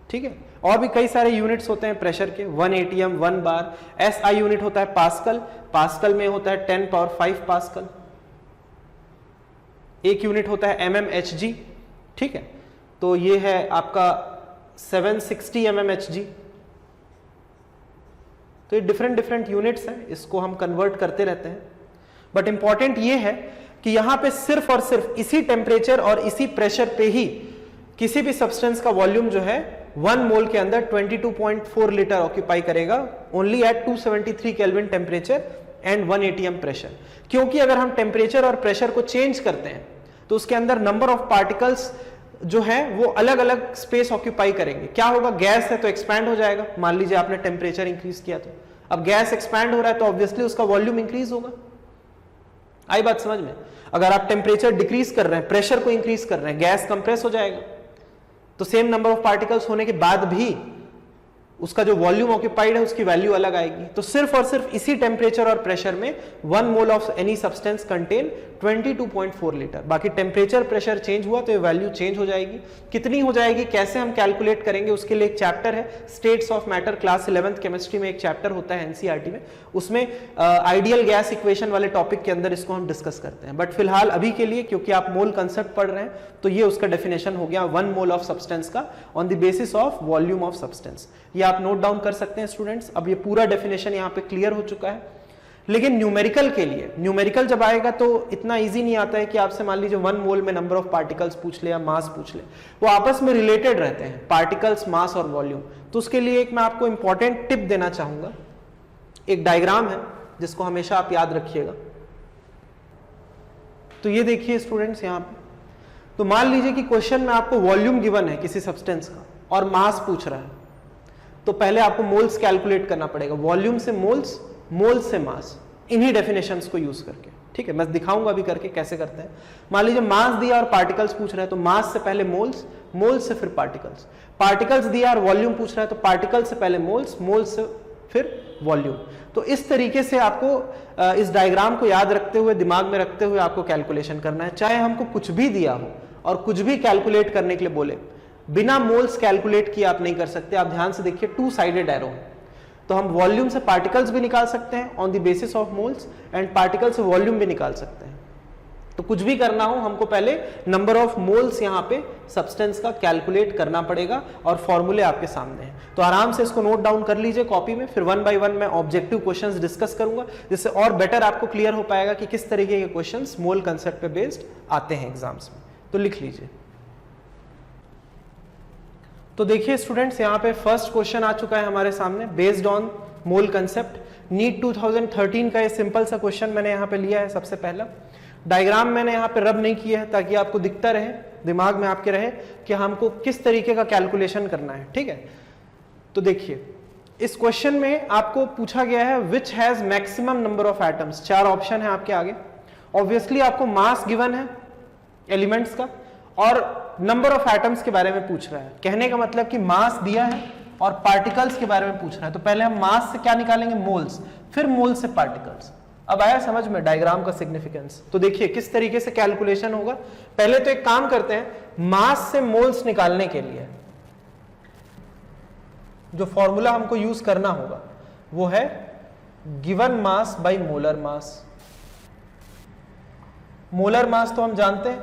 ठीक है। और भी कई सारे यूनिट्स होते हैं प्रेशर के, 1 atm 1 बार। एसआई यूनिट होता है पास्कल, पास्कल में होता है 10 पावर 5 पास्कल। एक यूनिट होता है mmHg, ठीक है, तो ये है आपका 760 mmHg। तो ये डिफरेंट यूनिट्स हैं, इसको हम कन्वर्ट करते रहते हैं, बट इंपॉर्टेंट ये है कि यहां पे सिर्फ और सिर्फ इसी टेम्परेचर और इसी प्रेशर पे ही किसी भी सब्सटेंस का वॉल्यूम जो है 1 मोल के अंदर 22.4 लीटर ऑक्यूपाई करेगा, only at 273 kelvin temperature and 1 atm pressure. क्योंकि अगर हम टेम्परेचर और प्रेशर को चेंज करते हैं तो उसके अंदर नंबर ऑफ पार्टिकल्स जो है वो अलग अलग स्पेस ऑक्यूपाई करेंगे। क्या होगा, गैस है तो एक्सपैंड हो जाएगा, मान लीजिए आपने टेम्परेचर इंक्रीज किया तो अब गैस एक्सपैंड हो रहा है तो ऑब्वियसली उसका वॉल्यूम इंक्रीज होगा। आई बात समझ में? अगर आप टेम्परेचर डिक्रीज कर रहे हैं, प्रेशर को इंक्रीज कर रहे हैं, गैस कंप्रेस हो जाएगा, तो सेम नंबर ऑफ पार्टिकल्स होने के बाद भी उसका जो वॉल्यूम ऑक्यूपाइड है उसकी वैल्यू अलग आएगी। तो सिर्फ और सिर्फ इसी टेम्परेचर और प्रेशर में 1 mole of any substance contain 22.4 litre. बाकी टेम्परेचर प्रेशर चेंज हुआ तो ये वैल्यू चेंज हो जाएगी। कितनी हो जाएगी, कैसे हम कैलकुलेट करेंगे, उसके लिए एक चैप्टर है states of matter, class 11th chemistry में एक चैप्टर होता है एनसीईआरटी में, उसमें आइडियल गैस इक्वेशन वाले टॉपिक के अंदर इसको हम डिस्कस करते हैं। बट फिलहाल अभी के लिए क्योंकि आप मोल कंसेप्ट पढ़ रहे हैं तो ये उसका डेफिनेशन हो गया 1 मोल ऑफ सब्सटेंस का on the basis of volume of substance. ये आप नोट डाउन कर सकते हैं स्टूडेंट्स। अब ये पूरा डेफिनेशन यहाँ पे क्लियर हो चुका है। लेकिन न्यूमेरिकल के लिए, न्यूमेरिकल जब आएगा तो इतना इजी नहीं आता है कि आपसे मान लीजिए 1 मोल में नंबर ऑफ पार्टिकल्स पूछ ले या मास पूछ ले, वो आपस में रिलेटेड रहते हैं, पार्टिकल्स, मास और वॉल्यूम। तो उसके लिए एक मैं आपको इंपॉर्टेंट टिप देना चाहूंगा। एक डायग्राम है जिसको हमेशा आप याद रखिएगा। तो ये देखिए स्टूडेंट्स यहाँ पे, तो मान लीजिए कि क्वेश्चन में आपको वॉल्यूम गिवन है किसी सब्सटेंस का और मास पूछ रहा है, तो पहले आपको मोल्स कैलकुलेट करना पड़ेगा, वॉल्यूम से मोल्स, मोल्स से मास, इन्हीं डेफिनेशंस को यूज करके। ठीक है, मैं दिखाऊंगा अभी करके कैसे करते हैं। मान लीजिए मास दिया और पार्टिकल्स पूछ रहा है, तो मास से पहले मोल्स, मोल्स से फिर पार्टिकल्स। पार्टिकल्स दिया और वॉल्यूम पूछ रहा है, तो पार्टिकल्स से पहले मोल्स, मोल्स से फिर वॉल्यूम। तो इस तरीके से आपको इस डायग्राम को याद रखते हुए, दिमाग में रखते हुए आपको कैलकुलेशन करना है। चाहे हमको कुछ भी दिया हो और कुछ भी कैलकुलेट करने के लिए बोले, बिना मोल्स कैलकुलेट किए आप नहीं कर सकते। आप ध्यान से देखिए, 2 साइडेड एरो है, तो हम वॉल्यूम से पार्टिकल्स भी निकाल सकते हैं on the basis of moles, and particle से वॉल्यूम भी निकाल सकते हैं। तो कुछ भी करना हो हमको पहले नंबर ऑफ मोल्स यहाँ पे सब्सटेंस का कैलकुलेट करना पड़ेगा, और फॉर्मूले आपके सामने हैं। तो आराम से इसको नोट डाउन कर लीजिए कॉपी में, फिर 1 बाय 1 मैं ऑब्जेक्टिव क्वेश्चंस डिस्कस करूंगा, जिससे और बेटर आपको क्लियर हो पाएगा कि किस तरीके के क्वेश्चंस मोल कंसेप्ट पे बेस्ड आते हैं एग्जाम्स में। तो लिख लीजिए। तो देखिए स्टूडेंट्स, यहाँ पे फर्स्ट क्वेश्चन आ चुका है हमारे सामने, based on mole concept. NEET 2013 का ये सिंपल सा क्वेश्चन मैंने यहाँ पे लिया है। सबसे पहला डायग्राम मैंने यहाँ पे रब नहीं किया है ताकि आपको दिखता रहे, दिमाग में आपके रहे कि हमको किस तरीके का कैलकुलेशन करना है। ठीक है, तो देखिए इस क्वेश्चन में आपको पूछा गया है which has maximum number of atoms. 4 option है आपके आगे। ऑब्वियसली आपको मास गिवन है एलिमेंट्स का और नंबर ऑफ एटम्स के बारे में पूछ रहा है। कहने का मतलब कि मास दिया है और पार्टिकल्स के बारे में पूछ रहा है। तो पहले हम मास से क्या निकालेंगे, मोल्स, फिर मोल्स से पार्टिकल्स। अब आया समझ में डायग्राम का सिग्निफिकेंस। तो देखिए किस तरीके से कैलकुलेशन होगा। पहले तो एक काम करते हैं, मास से मोल्स निकालने के लिए जो फॉर्मूला हमको यूज करना होगा वो है given mass by molar mass. Molar mass तो हम जानते हैं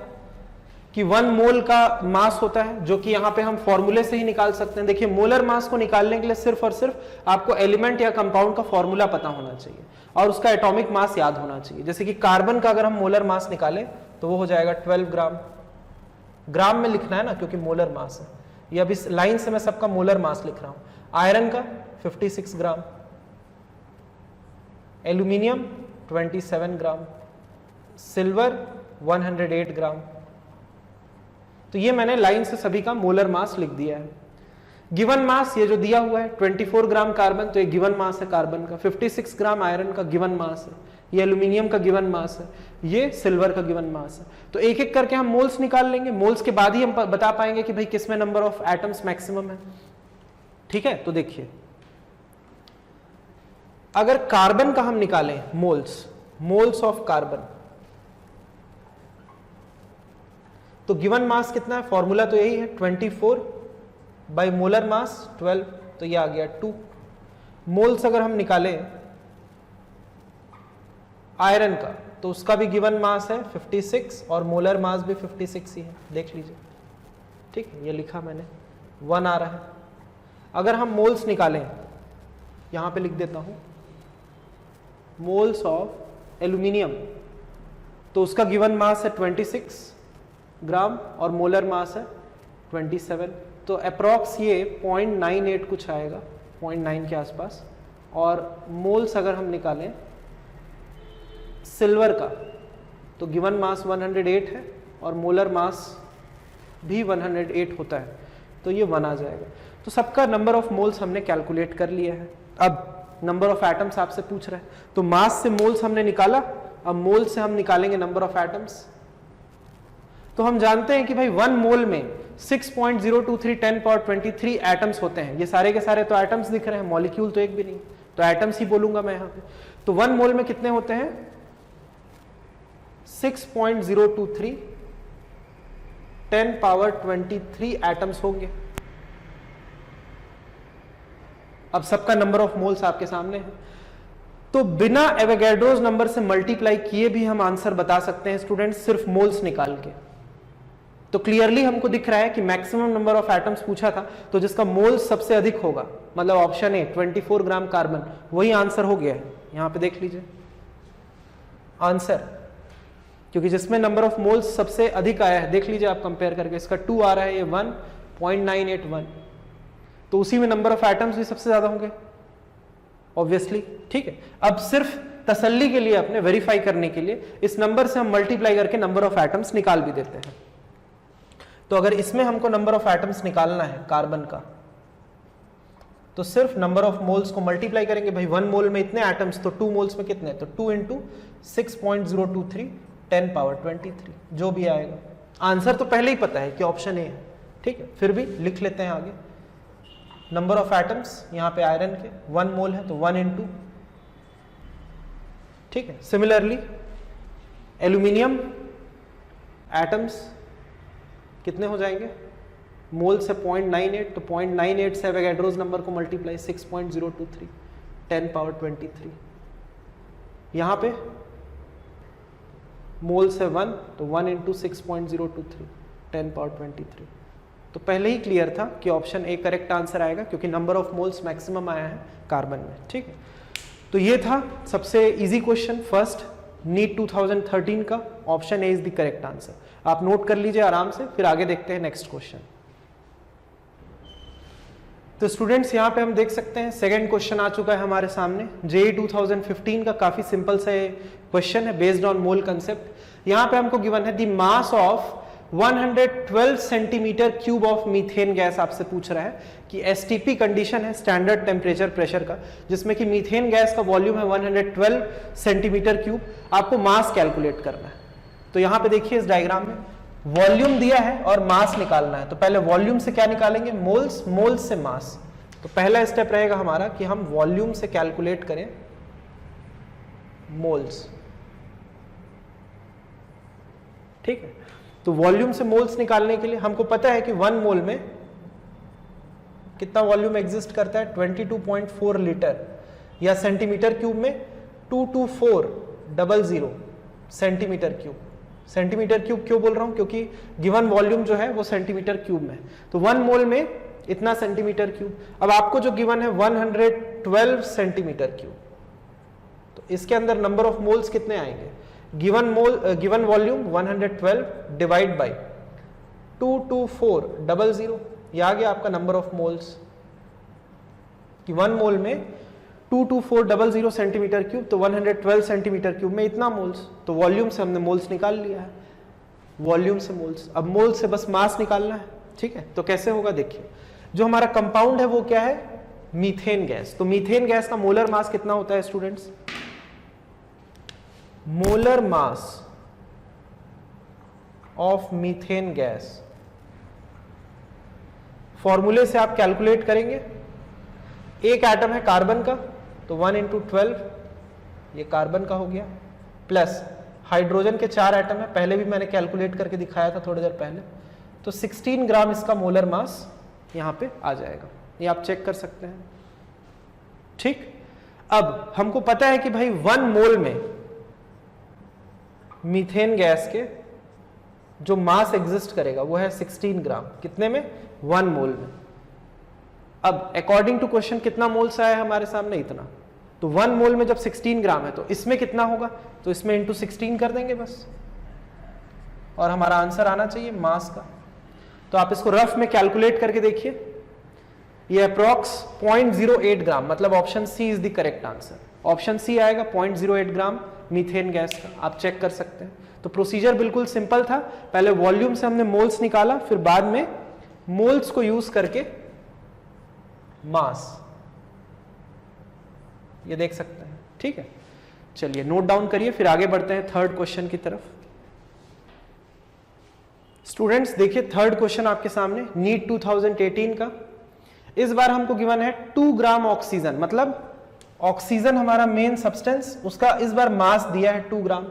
कि 1 मोल का मास होता है, जो कि यहां पे हम फॉर्मूले से ही निकाल सकते हैं। देखिए मोलर मास को निकालने के लिए सिर्फ और सिर्फ आपको एलिमेंट या कंपाउंड का फॉर्मूला पता होना चाहिए और उसका एटॉमिक मास याद होना चाहिए। जैसे कि कार्बन का अगर हम मोलर मास निकालें तो वो हो जाएगा 12 ग्राम। ग्राम में लिखना है ना, क्योंकि मोलर मास है। ये अब इस लाइन से मैं सबका मोलर मास लिख रहा हूं। आयरन का 56 ग्राम, एल्यूमिनियम 27 ग्राम, सिल्वर 108 ग्राम। तो ये मैंने लाइन से सभी का मोलर मास लिख दिया है। गिवन मास ये जो दिया हुआ है 24 ग्राम कार्बन, तो ये गिवन मास है कार्बन का। 56 ग्राम आयरन का गिवन मास है। ये एल्यूमिनियम का गिवन मास है। ये सिल्वर का गिवन मास है। तो एक एक करके हम मोल्स निकाल लेंगे। मोल्स के बाद ही हम बता पाएंगे कि भाई किसमें नंबर ऑफ एटम्स मैक्सिमम है। ठीक है, तो देखिए अगर कार्बन का हम निकालें मोल्स ऑफ कार्बन, तो गिवन मास कितना है, फॉर्मूला तो यही है 24 बाय मोलर मास 12, तो ये आ गया 2 मोल्स। अगर हम निकालें आयरन का तो उसका भी गिवन मास है 56 और मोलर मास भी 56 ही है, देख लीजिए। ठीक है, ये लिखा मैंने 1 आ रहा है। अगर हम मोल्स निकालें, यहां पे लिख देता हूं मोल्स ऑफ एल्यूमिनियम, तो उसका गिवन मास है 26 ग्राम और मोलर मास है 27, तो अप्रॉक्स ये 0.98 कुछ आएगा, 0.9 के आसपास। और मोल्स अगर हम निकालें सिल्वर का तो गिवन मास 108 है और मोलर मास भी 108 होता है, तो ये 1 आ जाएगा। तो सबका नंबर ऑफ मोल्स हमने कैलकुलेट कर लिया है। अब नंबर ऑफ एटम्स आपसे पूछ रहा है, तो मास से मोल्स हमने निकाला, अब मोल्स से हम निकालेंगे नंबर ऑफ एटम्स। तो हम जानते हैं कि भाई 1 मोल में 6.023 10 पावर 23 एटम्स होते हैं। ये सारे के सारे तो एटम्स दिख रहे हैं, मॉलिक्यूल तो एक भी नहीं, तो एटम्स ही बोलूंगा मैं यहां पे। तो 1 मोल में कितने होते हैं, 6.023 10 पावर 23 एटम्स होंगे। अब सबका नंबर ऑफ मोल्स आपके सामने है, तो बिना एवोगैड्रोस नंबर से मल्टीप्लाई किए भी हम आंसर बता सकते हैं स्टूडेंट्स, सिर्फ मोल्स निकाल के। तो क्लियरली हमको दिख रहा है कि मैक्सिमम नंबर ऑफ एटम्स पूछा था, तो जिसका मोल्स सबसे अधिक होगा, मतलब ऑप्शन ए 24 ग्राम कार्बन, वही आंसर हो गया है। यहां पे देख लीजिए आंसर, क्योंकि जिसमें नंबर ऑफ मोल्स सबसे अधिक आया है, देख लीजिए आप कंपेयर करके, इसका 2 आ रहा है, ये 1.981, तो उसी में नंबर ऑफ एटम्स भी सबसे ज्यादा होंगे ऑब्वियसली। ठीक है, अब सिर्फ तसल्ली के लिए, अपने वेरीफाई करने के लिए, इस नंबर से हम मल्टीप्लाई करके नंबर ऑफ एटम्स निकाल भी देते हैं। तो अगर इसमें हमको नंबर ऑफ एटम्स निकालना है कार्बन का, तो सिर्फ नंबर ऑफ मोल्स को मल्टीप्लाई करेंगे। भाई 1 मोल में इतने एटम्स, तो 2 मोल्स में कितने, तो 2 × 6.023 10 पावर 23, जो भी आएगा। आंसर तो पहले ही पता है कि ऑप्शन ए है। ठीक है, फिर भी लिख लेते हैं आगे। नंबर ऑफ एटम्स यहां पे आयरन के 1 मोल है, तो 1 × ठीक है। सिमिलरली एल्यूमिनियम एटम्स कितने हो जाएंगे, मोल से 0.98, तो 0.98 से एवोगैड्रोस नंबर को मल्टीप्लाई 6.023 10 पावर 23। यहां पे मोल से 1, तो 1 × 6.023 10 पावर 23। तो पहले ही क्लियर था कि ऑप्शन ए करेक्ट आंसर आएगा, क्योंकि नंबर ऑफ मोल्स मैक्सिमम आया है कार्बन में। ठीक है, तो ये था सबसे इजी क्वेश्चन फर्स्ट नीट 2013 का। Option A is the correct answer. आप नोट कर लीजिए आराम से, फिर आगे देखते हैं नेक्स्ट क्वेश्चन। तो स्टूडेंट्स यहाँ पे हम देख सकते हैं सेकंड क्वेश्चन आ चुका है हमारे सामने। जेईई 2015 का काफी सिंपल सा क्वेश्चन है बेस्ड ऑन मोल कंसेप्ट। यहाँ पे हमको गिवन है the mass of 112 centimetre cube of methane gas आपसे पूछ रहा है कि एसटीपी कंडीशन है, स्टैंडर्ड टेम्परेचर प्रेशर का, जिसमें कि मीथेन गैस का वॉल्यूम है 112 सेंटीमीटर क्यूब। आपको मास कैलकुलेट करना है। तो यहां पे देखिए इस डायग्राम में वॉल्यूम दिया है और मास निकालना है। तो पहले वॉल्यूम से क्या निकालेंगे, मोल्स, मोल्स से मास। तो पहला स्टेप रहेगा हमारा कि हम वॉल्यूम से कैलकुलेट करें मोल्स। ठीक है, तो वॉल्यूम से मोल्स निकालने के लिए हमको पता है कि 1 मोल में कितना वॉल्यूम एग्जिस्ट करता है, 22.4 लीटर, या सेंटीमीटर क्यूब में 22400 सेंटीमीटर क्यूब। सेंटीमीटर क्यूब क्यों बोल रहा हूं, क्योंकि गिवन वॉल्यूम जो है वो सेंटीमीटर क्यूब में। तो 1 मोल में इतना सेंटीमीटर क्यूब। अब आपको जो गिवन है 112 सेंटीमीटर क्यूब, तो इसके अंदर नंबर ऑफ मोल्स कितने आएंगे, गिवन वॉल्यूम 112 डिवाइड बाय 22400, ये आ गया आपका नंबर ऑफ मोल्स। कि 1 मोल में 22400 सेंटीमीटर क्यूब, तो 112 सेंटीमीटर क्यूब में इतना मोल्स। तो वॉल्यूम से हमने मोल्स निकाल लिया है, वॉल्यूम से मोल्स। अब मोल्स से बस मास निकालना है। ठीक है, तो कैसे होगा देखिए, जो हमारा कंपाउंड है वो क्या है, मीथेन गैस। तो मीथेन गैस का मोलर मास कितना होता है students, molar mass of methane gas, फॉर्मूले से आप कैलकुलेट करेंगे। एक एटम है कार्बन का, तो 1 × 12 ये कार्बन का हो गया, प्लस हाइड्रोजन के 4 एटम है, पहले भी मैंने कैलकुलेट करके दिखाया था थोड़ी देर पहले। तो 16 ग्राम इसका मोलर मास यहां पे आ जाएगा, ये आप चेक कर सकते हैं। ठीक, अब हमको पता है कि भाई 1 मोल में मीथेन गैस के जो मास एग्जिस्ट करेगा वो है 16 ग्राम। कितने में, 1 मोल में। अब अकॉर्डिंग टू क्वेश्चन कितना मोल्स आया है हमारे सामने, इतना। तो 1 मोल में जब 16 ग्राम है तो इसमें कितना होगा, तो इसमें इंटू 16 कर देंगे बस, और हमारा आंसर आना चाहिए मास का। तो आप इसको रफ में कैलकुलेट करके देखिए, ये अप्रॉक्स 0.08 ग्राम, मतलब option C is the correct answer. Option C आएगा 0.08 ग्राम मीथेन गैस का, आप चेक कर सकते हैं। तो प्रोसीजर बिल्कुल सिंपल था, पहले वॉल्यूम से हमने मोल्स निकाला, फिर बाद में मोल्स को यूज करके मास, ये देख सकते हैं। ठीक है, चलिए नोट डाउन करिए, फिर आगे बढ़ते हैं थर्ड क्वेश्चन की तरफ। स्टूडेंट्स देखिए थर्ड क्वेश्चन आपके सामने, नीट 2018 का। इस बार हमको गिवन है 2 ग्राम ऑक्सीजन, मतलब ऑक्सीजन हमारा मेन सब्सटेंस, उसका इस बार मास दिया है 2 ग्राम।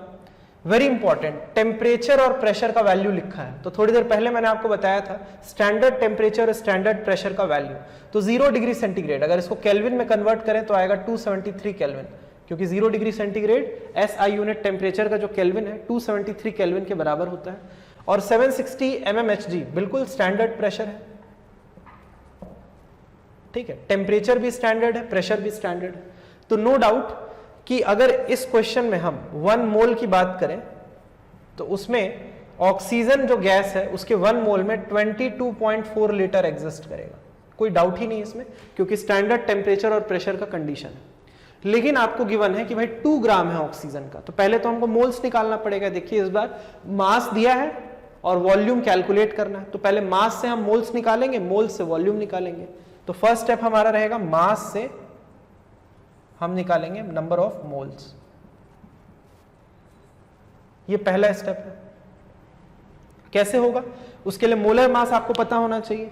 वेरी इंपॉर्टेंट, टेम्परेचर और प्रेशर का वैल्यू लिखा है। तो थोड़ी देर पहले मैंने आपको बताया था स्टैंडर्ड टेम्परेचर, स्टैंडर्ड प्रेशर का वैल्यू। तो 0 डिग्री सेंटीग्रेड, अगर इसको केल्विन में कन्वर्ट करें तो आएगा 273 केल्विन, क्योंकि 0 degree centigrade SI unit temperature का जो केल्विन है 273 केल्विन के बराबर होता है। और 760 mmHg बिल्कुल स्टैंडर्ड प्रेशर है। ठीक है, टेम्परेचर भी स्टैंडर्ड है, प्रेशर भी स्टैंडर्ड है। तो नो डाउट कि अगर इस क्वेश्चन में हम 1 मोल की बात करें तो उसमें ऑक्सीजन जो गैस है उसके 1 मोल में 22.4 लीटर एग्जिस्ट करेगा, कोई डाउट ही नहीं इसमें, क्योंकि स्टैंडर्ड टेम्परेचर और प्रेशर का कंडीशन है। लेकिन आपको गिवन है कि भाई 2 ग्राम है ऑक्सीजन का, तो पहले तो हमको मोल्स निकालना पड़ेगा। देखिए इस बार मास दिया है और वॉल्यूम कैलकुलेट करना है, तो पहले मास से हम मोल्स निकालेंगे, मोल्स से वॉल्यूम निकालेंगे। तो फर्स्ट स्टेप हमारा रहेगा मास से हम निकालेंगे नंबर ऑफ मोल्स, ये पहला स्टेप है। कैसे होगा, उसके लिए मोलर मास आपको पता होना चाहिए।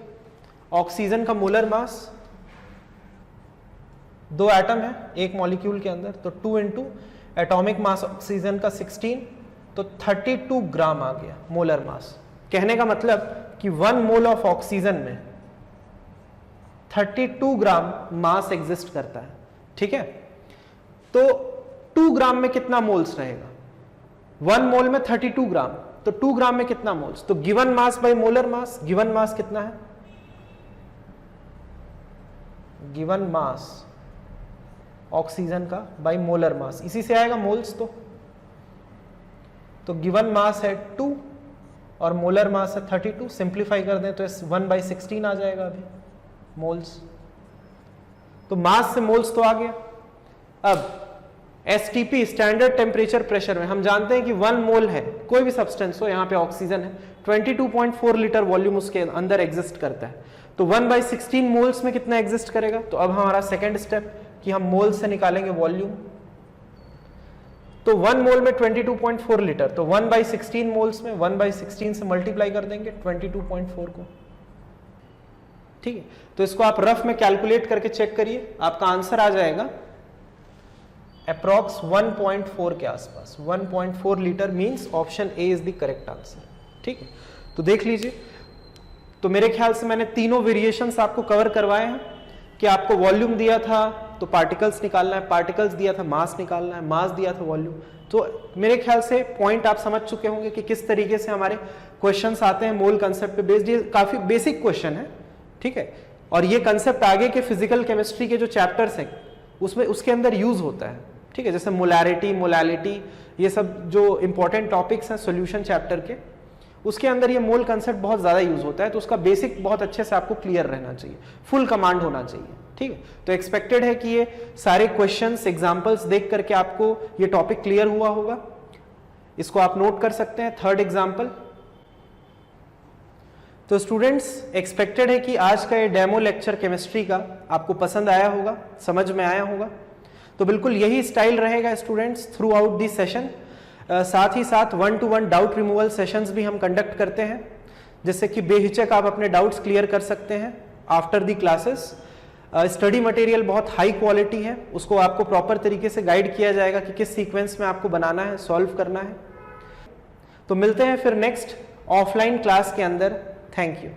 ऑक्सीजन का मोलर मास, 2 एटम है एक मॉलिक्यूल के अंदर, तो 2 इंटू एटॉमिक मास ऑक्सीजन का 16, तो 32 ग्राम आ गया मोलर मास। कहने का मतलब कि 1 मोल ऑफ ऑक्सीजन में 32 ग्राम मास एग्जिस्ट करता है। ठीक है, तो 2 ग्राम में कितना मोल्स रहेगा, 1 मोल में 32 ग्राम, तो 2 ग्राम में कितना मोल्स, तो given mass by molar mass, given mass कितना है, गिवन मास ऑक्सीजन का बाय मोलर मास, इसी से आएगा मोल्स। तो गिवन मास है 2 और मोलर मास है 32, सिंप्लीफाई कर दें तो 1/16 आ जाएगा अभी मोल्स। तो मास से मोल्स तो आ गया। अब STP स्टैंडर्ड टेम्परेचर प्रेशर में हम जानते हैं कि 1 मोल है, कोई भी सब्सटेंस हो, यहाँ पे ऑक्सीजन है, 22.4 लीटर वॉल्यूम उसके अंदर एग्जिस्ट करता है, तो 1/16 मोल्स में कितना एग्जिस्ट करेगा। तो अब हमारा सेकेंड स्टेप कि हम मोल से निकालेंगे वॉल्यूम, तो 1 मोल में 22.4 लीटर, तो 1/16 मोल्स में 1/16 से मल्टीप्लाई कर देंगे 22.4 को, ठीक है। तो इसको आप रफ में कैलकुलेट करके चेक करिए, आपका आंसर आ जाएगा अप्रॉक्स 1.4 के आसपास। 1.4 litre means option A is the correct answer, ठीक है। तो देख लीजिए, तो मेरे ख्याल से मैंने तीनों वेरिएशंस आपको कवर करवाए हैं कि आपको वॉल्यूम दिया था तो पार्टिकल्स निकालना है, पार्टिकल्स दिया था मास निकालना है, मास दिया था वॉल्यूम। तो मेरे ख्याल से पॉइंट आप समझ चुके होंगे कि किस तरीके से हमारे क्वेश्चंस आते हैं मोल कंसेप्ट पे बेस्ड। ये काफी बेसिक क्वेश्चन है, ठीक है, और ये कंसेप्ट आगे के फिजिकल केमिस्ट्री के जो चैप्टर्स हैं उसमें उसके अंदर यूज होता है, ठीक है। जैसे मोलैरिटी, मोलालिटी, ये सब जो इंपॉर्टेंट टॉपिक्स हैं सॉल्यूशन चैप्टर के, उसके अंदर ये मोल कंसेप्ट बहुत ज्यादा यूज होता है। तो उसका बेसिक बहुत अच्छे से आपको क्लियर रहना चाहिए, फुल कमांड होना चाहिए, ठीक है। तो एक्सपेक्टेड है कि ये सारे क्वेश्चंस, एग्जांपल्स देख करके आपको ये टॉपिक क्लियर हुआ होगा। इसको आप नोट कर सकते हैं, थर्ड एग्जांपल। तो स्टूडेंट्स, एक्सपेक्टेड है कि आज का ये डेमो लेक्चर केमिस्ट्री का आपको पसंद आया होगा, समझ में आया होगा। तो बिल्कुल यही स्टाइल रहेगा students through out the session. साथ ही साथ 1-to-1 डाउट रिमूवल सेशंस भी हम कंडक्ट करते हैं, जिससे कि बेहिचक आप अपने डाउट्स क्लियर कर सकते हैं after the classes. Study material बहुत हाई क्वालिटी है, उसको आपको प्रॉपर तरीके से गाइड किया जाएगा कि किस सीक्वेंस में आपको बनाना है, सॉल्व करना है। तो मिलते हैं फिर नेक्स्ट ऑफलाइन क्लास के अंदर। Thank you.